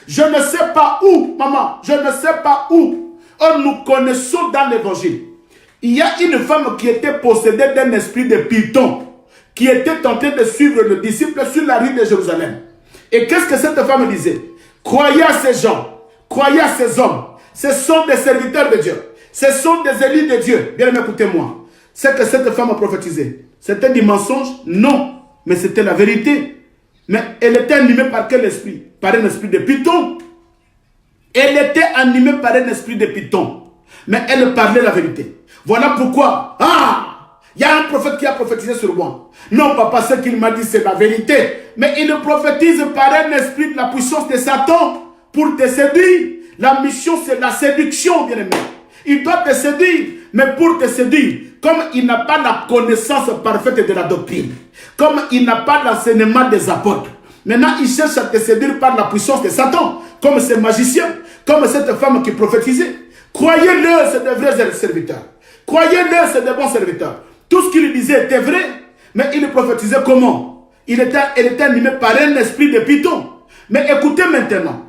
S1: Je ne sais pas où, maman, je ne sais pas où. Or, nous connaissons dans l'évangile. Il y a une femme qui était possédée d'un esprit de python, qui était en train de suivre le disciple sur la rue de Jérusalem. Et qu'est-ce que cette femme disait? Croyez à ces gens, croyez à ces hommes. Ce sont des serviteurs de Dieu. Ce sont des élus de Dieu. Bien aimé, écoutez-moi. C'est que cette femme a prophétisé. C'était du mensonge? Non. Mais c'était la vérité. Mais elle était animée par quel esprit? Par un esprit de python. Elle était animée par un esprit de python. Mais elle parlait la vérité. Voilà pourquoi, il y a un prophète qui a prophétisé sur moi. Non, papa, ce qu'il m'a dit, c'est la vérité. Mais il prophétise par un esprit de la puissance de Satan pour te séduire. La mission, c'est la séduction, bien aimé. Il doit te séduire, mais pour te séduire, comme il n'a pas la connaissance parfaite de la doctrine, comme il n'a pas l'enseignement des apôtres, maintenant il cherche à te séduire par la puissance de Satan, comme ces magiciens, comme cette femme qui prophétisait. Croyez-le, c'est de vrais serviteurs. Croyez-le, c'est de bons serviteurs. Tout ce qu'il disait était vrai, mais il prophétisait comment? Elle était animé par un esprit de python. Mais écoutez maintenant,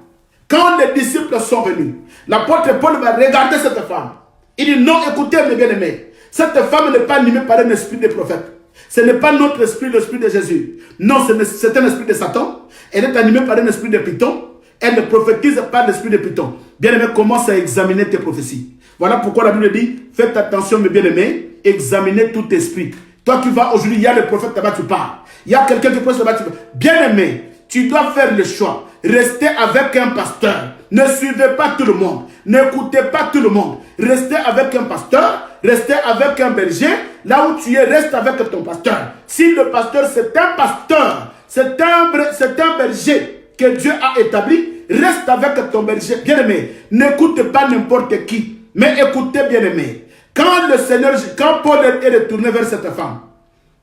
S1: quand les disciples sont venus, l'apôtre Paul va regarder cette femme. Il dit non, écoutez mes bien-aimés, cette femme n'est pas animée par un esprit de prophète. Ce n'est pas notre esprit, l'esprit de Jésus. Non, c'est un esprit de Satan. Elle est animée par un esprit de python. Elle ne prophétise pas l'esprit de python. Bien-aimé, commence à examiner tes prophéties. Voilà pourquoi la Bible dit, faites attention mes bien-aimés, examinez tout esprit. Toi qui vas aujourd'hui, il y a le prophète là-bas, tu parles. Il y a quelqu'un qui prêche là-bas, tu parles. Bien-aimé, tu dois faire le choix. Restez avec un pasteur. Ne suivez pas tout le monde. N'écoutez pas tout le monde. Restez avec un pasteur. Restez avec un berger. Là où tu es, reste avec ton pasteur. Si le pasteur, c'est un pasteur, c'est un berger que Dieu a établi, reste avec ton berger. Bien-aimé, n'écoute pas n'importe qui, mais écoutez, bien-aimé. Quand Paul est retourné vers cette femme,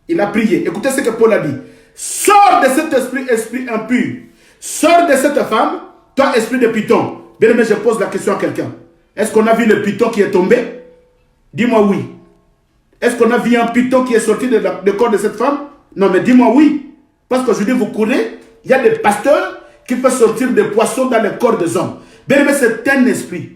S1: il a prié. Écoutez ce que Paul a dit. Sors de cet esprit impur. Sors de cette femme, toi, esprit de python. Bien-aimé, je pose la question à quelqu'un. Est-ce qu'on a vu le python qui est tombé? Dis-moi oui. Est-ce qu'on a vu un python qui est sorti du corps de cette femme? Non, mais dis-moi oui. Parce qu'aujourd'hui, vous courez, il y a des pasteurs qui font sortir des poissons dans le corps des hommes. Bien-aimé, c'est un esprit.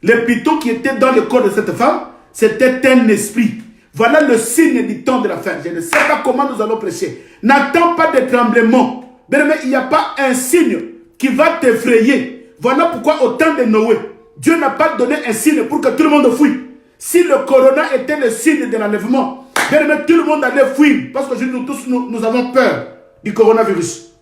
S1: Le python qui était dans le corps de cette femme, c'était un esprit. Voilà le signe du temps de la fin. Je ne sais pas comment nous allons prêcher. N'attends pas de tremblement. Bien-aimé, il n'y a pas un signe qui va t'effrayer. Voilà pourquoi au temps de Noé, Dieu n'a pas donné un signe pour que tout le monde fuit. Si le corona était le signe de l'enlèvement, tout le monde allait fuir. Parce que nous tous, nous avons peur du coronavirus.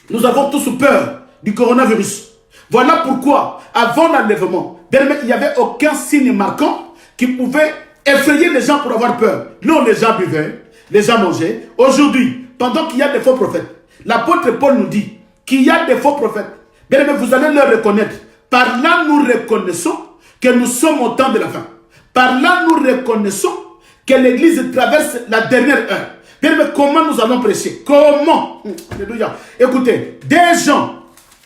S1: Nous avons tous peur du coronavirus. Voilà pourquoi, avant l'enlèvement, il n'y avait aucun signe marquant qui pouvait effrayer les gens pour avoir peur. Non, les gens buvaient, les gens mangeaient. Aujourd'hui, pendant qu'il y a des faux prophètes, l'apôtre Paul nous dit qu'il y a des faux prophètes. Bien aimé, vous allez le reconnaître. Par là, nous reconnaissons que nous sommes au temps de la fin. Par là, nous reconnaissons que l'Église traverse la dernière heure. Bien aimé, comment nous allons prêcher? Comment? Alléluia. Écoutez, 2 Jean.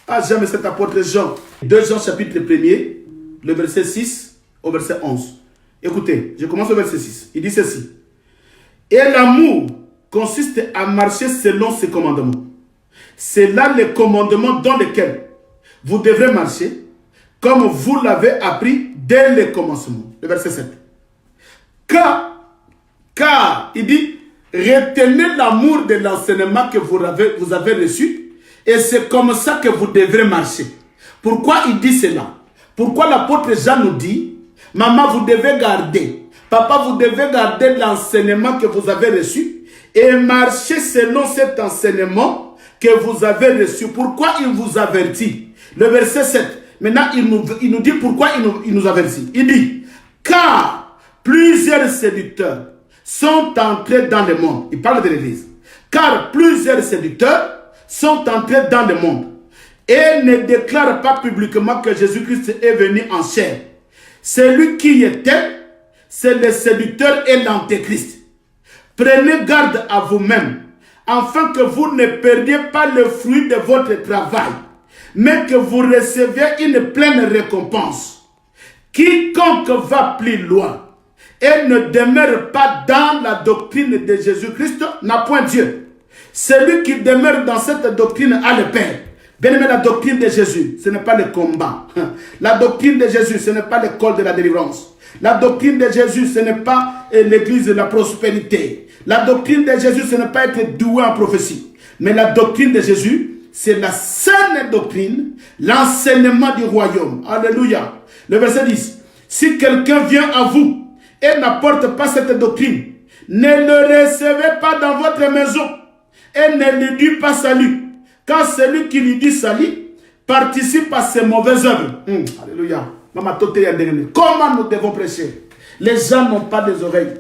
S1: Ah, j'aime cet apôtre Jean. 2 Jean chapitre 1er, le verset 6 au verset 11. Écoutez, je commence au verset 6. Il dit ceci. Et l'amour consiste à marcher selon ses commandements. C'est là les commandements dans lesquels vous devrez marcher comme vous l'avez appris dès le commencement. Le verset 7. Car il dit, retenez l'amour de l'enseignement que vous avez reçu et c'est comme ça que vous devrez marcher. Pourquoi il dit cela? Pourquoi l'apôtre Jean nous dit, maman, vous devez garder, papa, vous devez garder l'enseignement que vous avez reçu et marcher selon cet enseignement que vous avez reçu. Pourquoi il vous avertit? Le verset 7. Maintenant, il nous dit pourquoi il nous avertit. Il dit, car plusieurs séducteurs sont entrés dans le monde. Il parle de l'Église. Car plusieurs séducteurs sont entrés dans le monde et ne déclarent pas publiquement que Jésus-Christ est venu en chair. Celui qui était, c'est le séducteur et l'antéchrist. Prenez garde à vous-même, afin que vous ne perdiez pas le fruit de votre travail, mais que vous receviez une pleine récompense. Quiconque va plus loin et ne demeure pas dans la doctrine de Jésus-Christ n'a point Dieu. Celui qui demeure dans cette doctrine a le Père. Bien aimé, la doctrine de Jésus, ce n'est pas le combat. La doctrine de Jésus, ce n'est pas l'école de la délivrance. La doctrine de Jésus, ce n'est pas l'église de la prospérité. La doctrine de Jésus, ce n'est pas être doué en prophétie. Mais la doctrine de Jésus, c'est la saine doctrine, l'enseignement du royaume. Alléluia. Le verset 10. Si quelqu'un vient à vous et n'apporte pas cette doctrine, ne le recevez pas dans votre maison et ne lui dites pas salut. Car celui qui lui dit salut participe à ses mauvaises œuvres. Alléluia. Comment nous devons prêcher? Les gens n'ont pas des oreilles.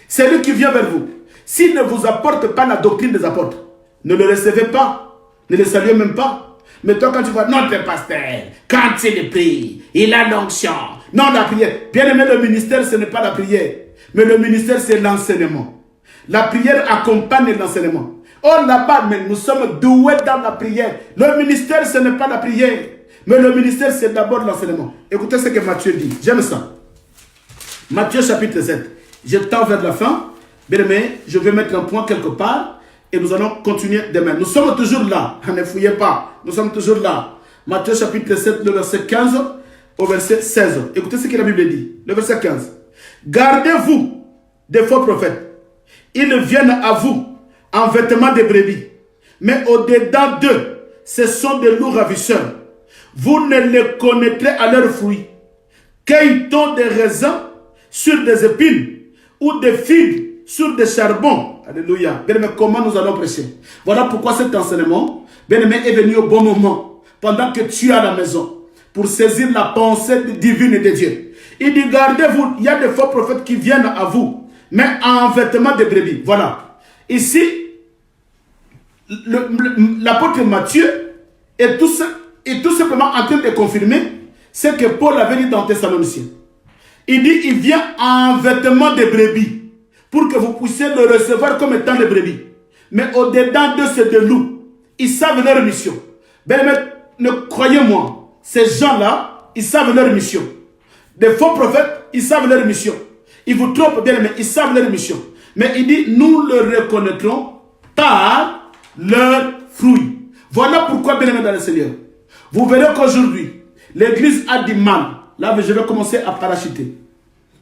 S1: Celui qui vient vers vous, s'il ne vous apporte pas la doctrine des apôtres, ne le recevez pas, ne le saluez même pas. Mais toi, quand tu vois notre pasteur, quand il prie, il a l'onction. Non, la prière. Bien aimé, le ministère, ce n'est pas la prière. Mais le ministère, c'est l'enseignement. La prière accompagne l'enseignement. Oh, là-bas, mais nous sommes doués dans la prière. Le ministère, ce n'est pas la prière. Mais le ministère, c'est d'abord l'enseignement. Écoutez ce que Matthieu dit. J'aime ça. Matthieu chapitre 7. Je tends vers la fin. Bien aimé, je vais mettre un point quelque part. Et nous allons continuer demain. Nous sommes toujours là. Ne fouillez pas. Nous sommes toujours là. Matthieu chapitre 7, le verset 15 au verset 16. Écoutez ce que la Bible dit. Le verset 15. Gardez-vous des faux prophètes. Ils viennent à vous en vêtements de brebis. Mais au-dedans d'eux, ce sont des loups ravisseurs. Vous ne les connaîtrez à leurs fruits. Cueille-t-on des raisins sur des épines ou des figues sur des charbons? Alléluia. Bien aimé, comment nous allons prêcher? Voilà pourquoi cet enseignement, bien aimé, est venu au bon moment, pendant que tu es à la maison, pour saisir la pensée divine de Dieu. Il dit, gardez-vous, il y a des faux prophètes qui viennent à vous, mais en vêtements de brebis. Voilà. Ici, l'apôtre Matthieu est tout simplement en train de confirmer ce que Paul avait dit dans Thessaloniciens. Il dit, il vient en vêtements de brebis pour que vous puissiez le recevoir comme étant des brebis. Mais au-dedans de ces deux loups, ils savent leur mission. Ben, ne croyez-moi, ces gens-là, ils savent leur mission. Des faux prophètes, ils savent leur mission. Ils vous trompent bien, mais ils savent leur mission. Mais il dit, nous le reconnaîtrons par leurs fruits. Voilà pourquoi, bien aimé dans le Seigneur, vous verrez qu'aujourd'hui, l'Église a du mal. Là, je vais commencer à parachuter.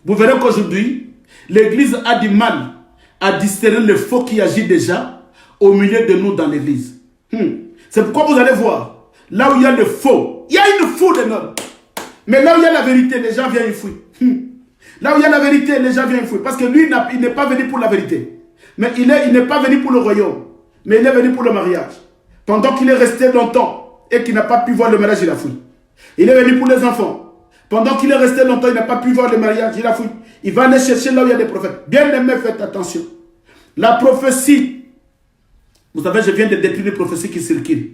S1: Vous verrez qu'aujourd'hui, l'Église a du mal à discerner le faux qui agit déjà au milieu de nous dans l'Église. C'est pourquoi vous allez voir, là où il y a le faux, il y a une foule énorme. Mais là où il y a la vérité, les gens viennent y fouiller. Là où il y a la vérité, les gens viennent y fouiller. Parce que lui, il n'est pas venu pour la vérité. Mais il n'est pas venu pour le royaume. Mais il est venu pour le mariage. Pendant qu'il est resté longtemps et qu'il n'a pas pu voir le mariage, il a fouillé. Il est venu pour les enfants. Pendant qu'il est resté longtemps, il n'a pas pu voir le mariage, il a fouillé. Il va aller chercher là où il y a des prophètes. Bien aimé, faites attention. La prophétie. Vous savez, je viens de détruire les prophéties qui circulent.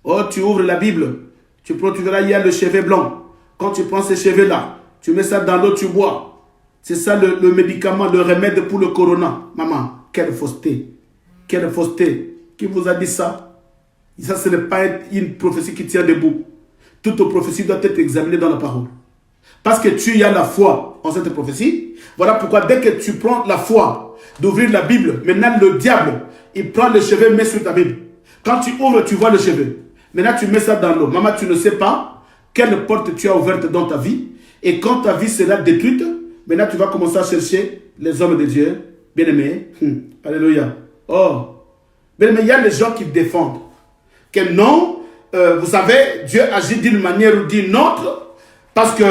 S1: Oh, tu ouvres la Bible. Tu verras, il y a le chevet blanc. Quand tu prends ces cheveux-là, tu mets ça dans l'eau, tu bois. C'est ça le médicament, le remède pour le corona. Maman, quelle fausseté. Quelle fausseté. Qui vous a dit ça? Ça, ce n'est pas une prophétie qui tient debout. Toute prophétie doit être examinée dans la parole. Parce que tu as la foi en cette prophétie. Voilà pourquoi dès que tu prends la foi d'ouvrir la Bible, maintenant le diable, il prend le cheveu, met sur ta Bible. Quand tu ouvres, tu vois le cheveu. Maintenant tu mets ça dans l'eau. Maman, tu ne sais pas quelle porte tu as ouverte dans ta vie. Et quand ta vie sera détruite, maintenant tu vas commencer à chercher les hommes de Dieu. Bien-aimés. Alléluia. Oh. Bien-aimés, il y a des gens qui défendent. Que non, vous savez, Dieu agit d'une manière ou d'une autre. Parce que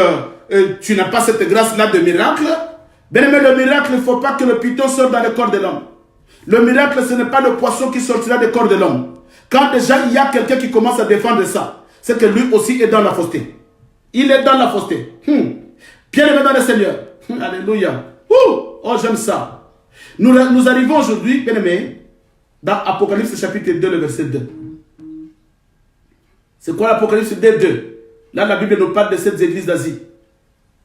S1: tu n'as pas cette grâce-là de miracle. Bien-aimé, le miracle, il ne faut pas que le python sorte dans le corps de l'homme. Le miracle, ce n'est pas le poisson qui sortira du corps de l'homme. Quand déjà il y a quelqu'un qui commence à défendre ça, c'est que lui aussi est dans la fausseté. Il est dans la fausseté. Bien-aimé dans le Seigneur. Alléluia. Oh, j'aime ça. Nous arrivons aujourd'hui, bien-aimé, dans Apocalypse chapitre 2, le verset 2. C'est quoi l'Apocalypse 2? Là, la Bible nous parle de cette église d'Asie.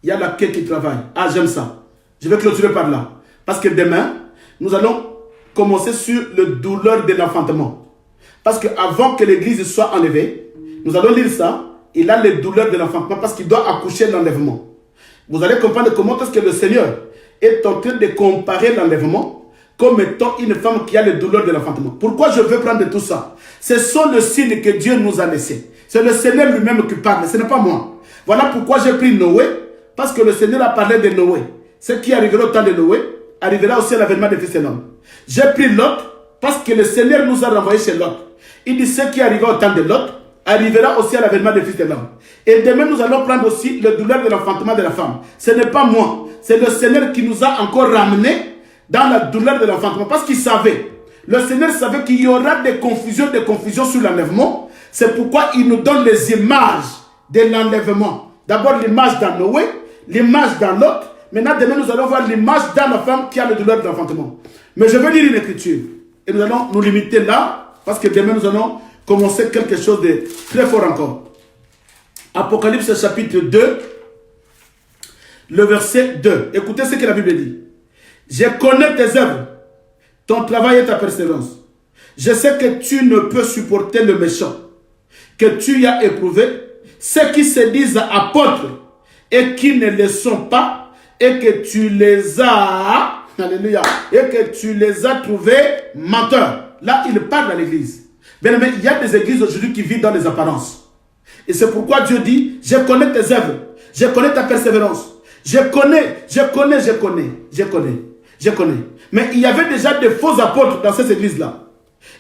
S1: Il y a la quai qui travaille. Ah, j'aime ça. Je vais clôturer par là. Parce que demain, nous allons commencer sur le douleur de l'enfantement. Parce qu'avant que l'église soit enlevée, nous allons lire ça. Il a les douleurs de l'enfantement parce qu'il doit accoucher de l'enlèvement. Vous allez comprendre comment est-ce que le Seigneur est en train de comparer l'enlèvement comme étant une femme qui a les douleurs de l'enfantement. Pourquoi je veux prendre tout ça? Ce sont les signes que Dieu nous a laissés. C'est le Seigneur lui-même qui parle, ce n'est pas moi. Voilà pourquoi j'ai pris Noé, parce que le Seigneur a parlé de Noé. Ce qui arrivera au temps de Noé, arrivera aussi à l'avènement des fils de l'homme. J'ai pris Lot, parce que le Seigneur nous a renvoyé chez Lot. Il dit ce qui arrivera au temps de Lot, arrivera aussi à l'avènement des fils de l'homme. Et demain, nous allons prendre aussi le douleur de l'enfantement de la femme. Ce n'est pas moi, c'est le Seigneur qui nous a encore ramenés dans la douleur de l'enfantement, parce qu'il savait. Le Seigneur savait qu'il y aura des confusions sur l'enlèvement. C'est pourquoi il nous donne les images de l'enlèvement. D'abord l'image dans Noé, l'image dans l'autre. Maintenant, demain, nous allons voir l'image dans la femme qui a le douleur de l'enfantement. Mais je veux lire une écriture. Et nous allons nous limiter là, parce que demain, nous allons commencer quelque chose de très fort encore. Apocalypse chapitre 2, le verset 2. Écoutez ce que la Bible dit. Je connais tes œuvres, ton travail et ta persévérance. Je sais que tu ne peux supporter le méchant, que tu as éprouvé, ceux qui se disent apôtres et qui ne le sont pas, et que tu les as, alléluia, et que tu les as trouvés menteurs. Là, il parle à l'église. Bien aimé, il y a des églises aujourd'hui qui vivent dans les apparences. Et c'est pourquoi Dieu dit, je connais tes œuvres, je connais ta persévérance, je connais. Mais il y avait déjà des faux apôtres dans ces églises-là.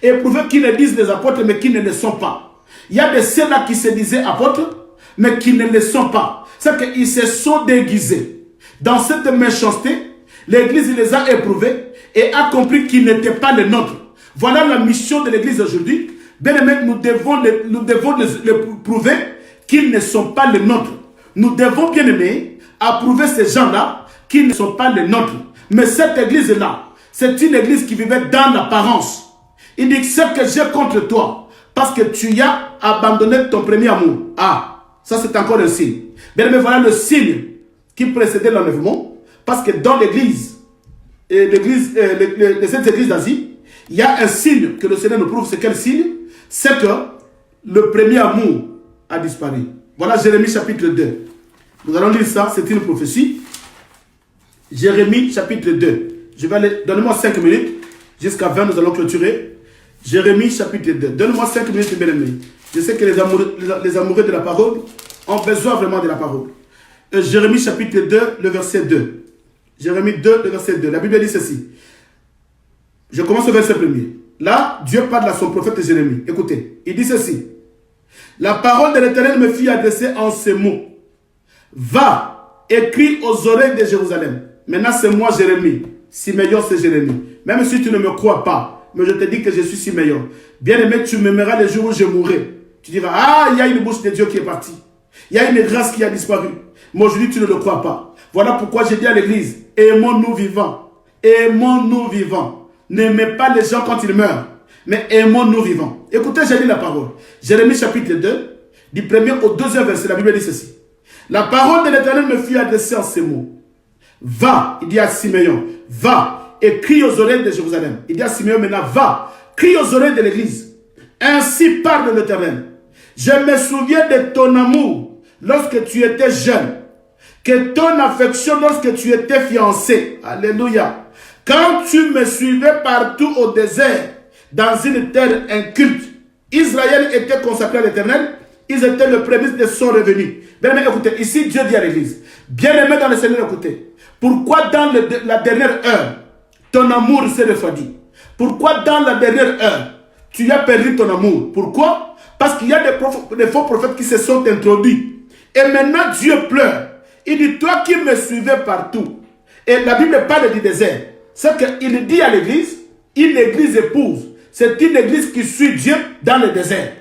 S1: Éprouvés qui ne disent les apôtres, mais qui ne le sont pas. Il y a de ceux-là qui se disaient apôtres, mais qui ne le sont pas. C'est qu'ils se sont déguisés. Dans cette méchanceté, l'église les a éprouvés et a compris qu'ils n'étaient pas les nôtres. Voilà la mission de l'église aujourd'hui. Bien aimé, nous devons les prouver qu'ils ne sont pas les nôtres. Nous devons, bien aimé, approuver ces gens-là qui ne sont pas les nôtres. Mais cette église-là, c'est une église qui vivait dans l'apparence. Il dit, ce que j'ai contre toi, parce que tu as abandonné ton premier amour. Ah, ça c'est encore un signe. Bien, mais voilà le signe qui précédait l'enlèvement. Parce que dans l'église, cette église d'Asie, il y a un signe que le Seigneur nous prouve. C'est quel signe? C'est que le premier amour a disparu. Voilà Jérémie chapitre 2. Nous allons lire ça, c'est une prophétie. Jérémie chapitre 2. Je vais aller, donnez-moi 5 minutes. Jusqu'à 20, nous allons clôturer. Jérémie chapitre 2. Donne-moi 5 minutes, bien aimé. Je sais que les amoureux de la parole ont besoin vraiment de la parole. Jérémie chapitre 2, le verset 2. Jérémie 2, le verset 2. La Bible dit ceci. Je commence au verset 1er. Là, Dieu parle à son prophète Jérémie. Écoutez, il dit ceci. La parole de l'Éternel me fit adresser en ces mots. Va, écris aux oreilles de Jérusalem. Maintenant, c'est moi, Jérémie. Siméon, c'est Jérémie. Même si tu ne me crois pas, mais je te dis que je suis Siméon. Bien-aimé, tu m'aimeras le jour où je mourrai. Tu diras, ah, il y a une bouche de Dieu qui est partie. Il y a une grâce qui a disparu. Mais aujourd'hui, tu ne le crois pas. Voilà pourquoi j'ai dit à l'église, aimons-nous vivants. Aimons-nous vivants. N'aimez pas les gens quand ils meurent, mais aimons-nous vivants. Écoutez, j'ai lu la parole. Jérémie chapitre 2, du 1er au 2e verset, la Bible dit ceci. La parole de l'Éternel me fut adressée en ces mots. Va, il dit à Siméon, va et crie aux oreilles de Jérusalem. Il dit à Siméon maintenant, va, crie aux oreilles de l'église. Ainsi parle l'Éternel. Je me souviens de ton amour lorsque tu étais jeune, que ton affection lorsque tu étais fiancé. Alléluia. Quand tu me suivais partout au désert, dans une terre inculte, Israël était consacré à l'Éternel. Ils étaient le prémisse de son revenu. Bien-aimé, écoutez, ici Dieu dit à l'église, bien-aimé dans le Seigneur, écoutez, pourquoi dans la dernière heure, ton amour s'est refroidi? Pourquoi dans la dernière heure, tu as perdu ton amour? Pourquoi? Parce qu'il y a des faux prophètes qui se sont introduits. Et maintenant, Dieu pleure. Il dit, toi qui me suivais partout. Et la Bible parle du désert. C'est qu'il dit à l'église, une église épouse. C'est une église qui suit Dieu dans le désert.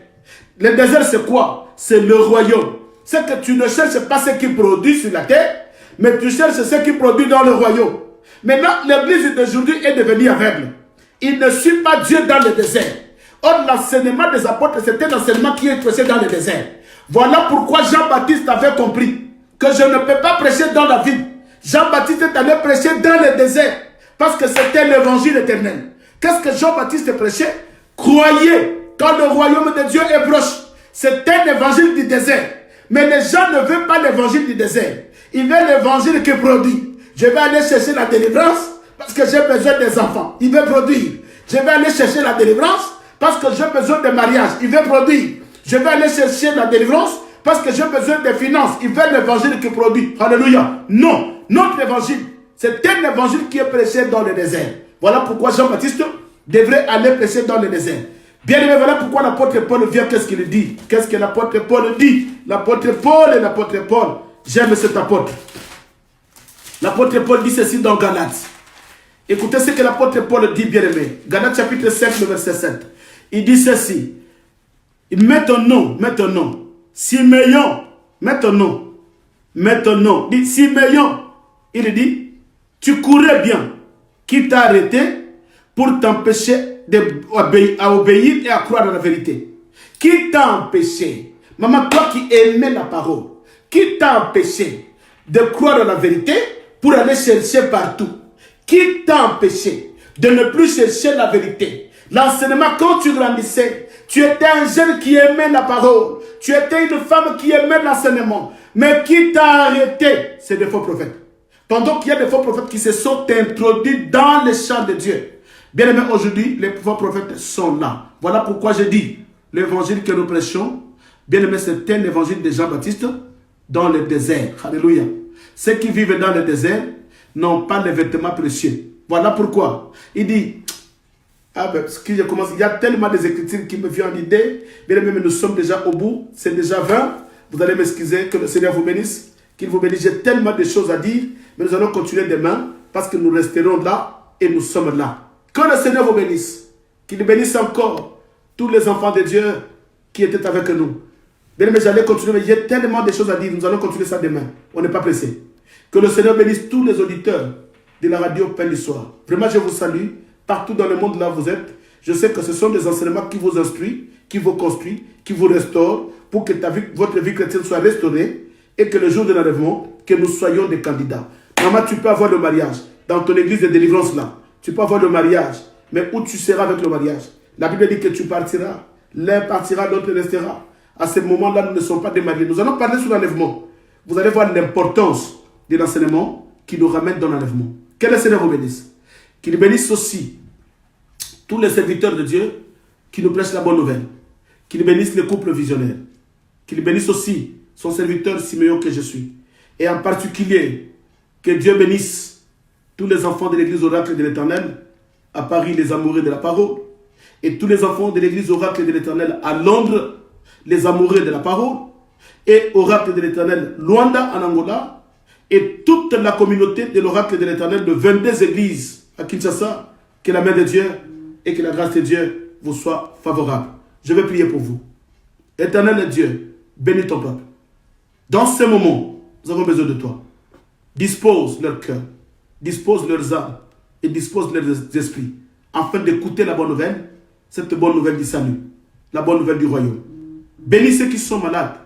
S1: Le désert, c'est quoi? C'est le royaume. C'est que tu ne cherches pas ce qui produit sur la terre, mais tu cherches ce qui produit dans le royaume. Maintenant, l'église d'aujourd'hui est devenue aveugle. Il ne suit pas Dieu dans le désert. Or, l'enseignement des apôtres, c'était un enseignement qui est prêché dans le désert. Voilà pourquoi Jean-Baptiste avait compris que je ne peux pas prêcher dans la ville. Jean-Baptiste est allé prêcher dans le désert parce que c'était l'évangile éternel. Qu'est-ce que Jean-Baptiste prêchait? Croyez quand le royaume de Dieu est proche. C'est un évangile du désert. Mais les gens ne veulent pas l'évangile du désert. Ils veulent l'évangile qui produit. Je vais aller chercher la délivrance parce que j'ai besoin des enfants. Il veut produire. Je vais aller chercher la délivrance parce que j'ai besoin de mariage. Il veut produire. Je vais aller chercher la délivrance parce que j'ai besoin de finances. Il veut l'évangile qui produit. Alléluia. Non. Notre évangile, c'est un évangile qui est prêché dans le désert. Voilà pourquoi Jean-Baptiste devrait aller prêcher dans le désert. Bien aimé, voilà pourquoi l'apôtre Paul vient. Qu'est-ce qu'il dit? Qu'est-ce que l'apôtre Paul dit? L'apôtre Paul, j'aime cet apôtre. L'apôtre Paul dit ceci dans Galates. Écoutez ce que l'apôtre Paul dit, bien aimé. Galates chapitre 5, le verset 7. Il dit ceci. Mets ton nom. Siméon, mets ton nom. Il dit Siméon. Il dit, tu courais bien. Qui t'a arrêté pour t'empêcher à obéir et à croire dans la vérité? Qui t'a empêché? Maman, toi qui aimais la parole, qui t'a empêché de croire dans la vérité pour aller chercher partout? Qui t'a empêché de ne plus chercher la vérité? L'enseignement, quand tu grandissais, tu étais un jeune qui aimait la parole. Tu étais une femme qui aimait l'enseignement. Mais qui t'a arrêté? C'est des faux prophètes. Pendant qu'il y a des faux prophètes qui se sont introduits dans les champs de Dieu. Bien aimé, aujourd'hui, les faux prophètes sont là. Voilà pourquoi je dis, l'évangile que nous prêchons, bien aimé, c'est un évangile de Jean-Baptiste dans le désert. Alléluia. Ceux qui vivent dans le désert n'ont pas les vêtements précieux. Voilà pourquoi. Il dit, il y a tellement des écritures qui me viennent en idée. Bien aimé, mais nous sommes déjà au bout. C'est déjà 20. Vous allez m'excuser, que le Seigneur vous bénisse. Qu'il vous bénisse. J'ai tellement de choses à dire. Mais nous allons continuer demain parce que nous resterons là et nous sommes là. Que le Seigneur vous bénisse. Qu'il bénisse encore tous les enfants de Dieu qui étaient avec nous. Bien aimé, j'allais continuer, mais j'ai tellement de choses à dire. Nous allons continuer ça demain. On n'est pas pressé. Que le Seigneur bénisse tous les auditeurs de la radio Pain du Soir. Vraiment, je vous salue. Partout dans le monde là où vous êtes. Je sais que ce sont des enseignements qui vous instruisent, qui vous construisent, qui vous restaurent pour que votre vie chrétienne soit restaurée et que le jour de l'enlèvement, que nous soyons des candidats. Maman, tu peux avoir le mariage dans ton église de délivrance là. Tu peux avoir le mariage, mais où tu seras avec le mariage? La Bible dit que tu partiras. L'un partira, l'autre restera. À ce moment-là, nous ne sommes pas des mariés. Nous allons parler sur l'enlèvement. Vous allez voir l'importance de l'enseignement qui nous ramène dans l'enlèvement. Que le Seigneur vous bénisse. Qu'il bénisse aussi tous les serviteurs de Dieu qui nous prêchent la bonne nouvelle. Qu'il bénisse les couples visionnaires. Qu'il bénisse aussi son serviteur Siméon que je suis. Et en particulier, que Dieu bénisse tous les enfants de l'église oracle de l'Éternel à Paris, les amoureux de la parole. Et tous les enfants de l'église oracle de l'Éternel à Londres, les amoureux de la parole. et Oracle de l'Éternel Luanda en Angola, et toute la communauté de l'Oracle de l'Éternel de 22 églises à Kinshasa, que la main de Dieu et que la grâce de Dieu vous soit favorable. Je vais prier pour vous. Éternel Dieu, bénis ton peuple. Dans ce moment, nous avons besoin de toi. Dispose leur cœur, dispose leurs âmes et dispose leurs esprits afin d'écouter la bonne nouvelle, cette bonne nouvelle du salut, la bonne nouvelle du royaume. Bénis ceux qui sont malades,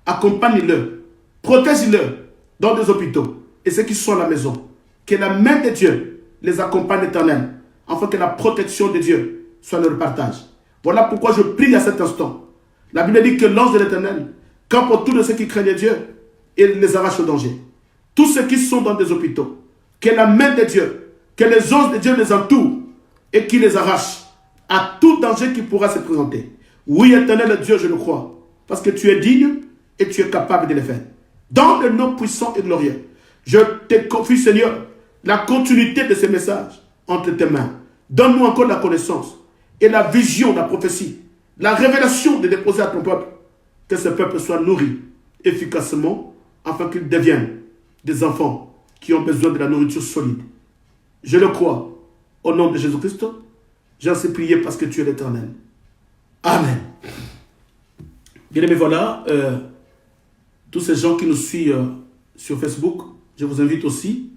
S1: accompagne-les, protège-les dans des hôpitaux et ceux qui sont à la maison. Que la main de Dieu les accompagne éternel, afin que la protection de Dieu soit leur partage. Voilà pourquoi je prie à cet instant. La Bible dit que l'ange de l'Éternel campe autour de ceux qui craignent Dieu et les arrache au danger. Tous ceux qui sont dans des hôpitaux, que la main de Dieu, que les anges de Dieu les entourent et qui les arrachent à tout danger qui pourra se présenter. Oui, éternel Dieu, je le crois, parce que tu es digne et tu es capable de le faire. Dans le nom puissant et glorieux, je te confie, Seigneur, la continuité de ces messages entre tes mains. Donne-nous encore la connaissance et la vision, la prophétie, la révélation de déposer à ton peuple, que ce peuple soit nourri efficacement afin qu'il devienne des enfants qui ont besoin de la nourriture solide. Je le crois. Au nom de Jésus-Christ, j'en sais prier parce que tu es l'Éternel. Amen. Bien aimés, voilà, tous ces gens qui nous suivent sur Facebook, je vous invite aussi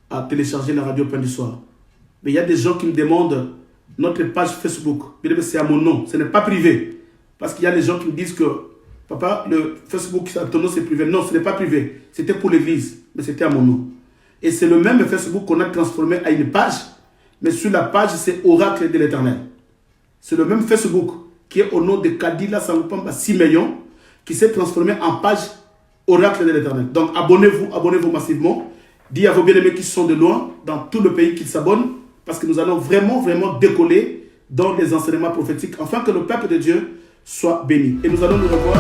S1: à télécharger la radio Pain du Soir. Mais il y a des gens qui me demandent notre page Facebook. Bien aimé, c'est à mon nom, ce n'est pas privé. Parce qu'il y a des gens qui me disent que, papa, le Facebook, ton nom c'est privé. Non, ce n'est pas privé. C'était pour l'église, mais c'était à mon nom. Et c'est le même Facebook qu'on a transformé à une page. Mais sur la page, c'est Oracle de l'Éternel. C'est le même Facebook qui est au nom de Kadila Sangupamba Simeyon, qui s'est transformé en page Oracle de l'Éternel. Donc abonnez-vous massivement. Dis à vos bien-aimés qui sont de loin, dans tout le pays, qu'ils s'abonnent, parce que nous allons vraiment décoller dans les enseignements prophétiques, afin que le peuple de Dieu soit béni. Et nous allons nous revoir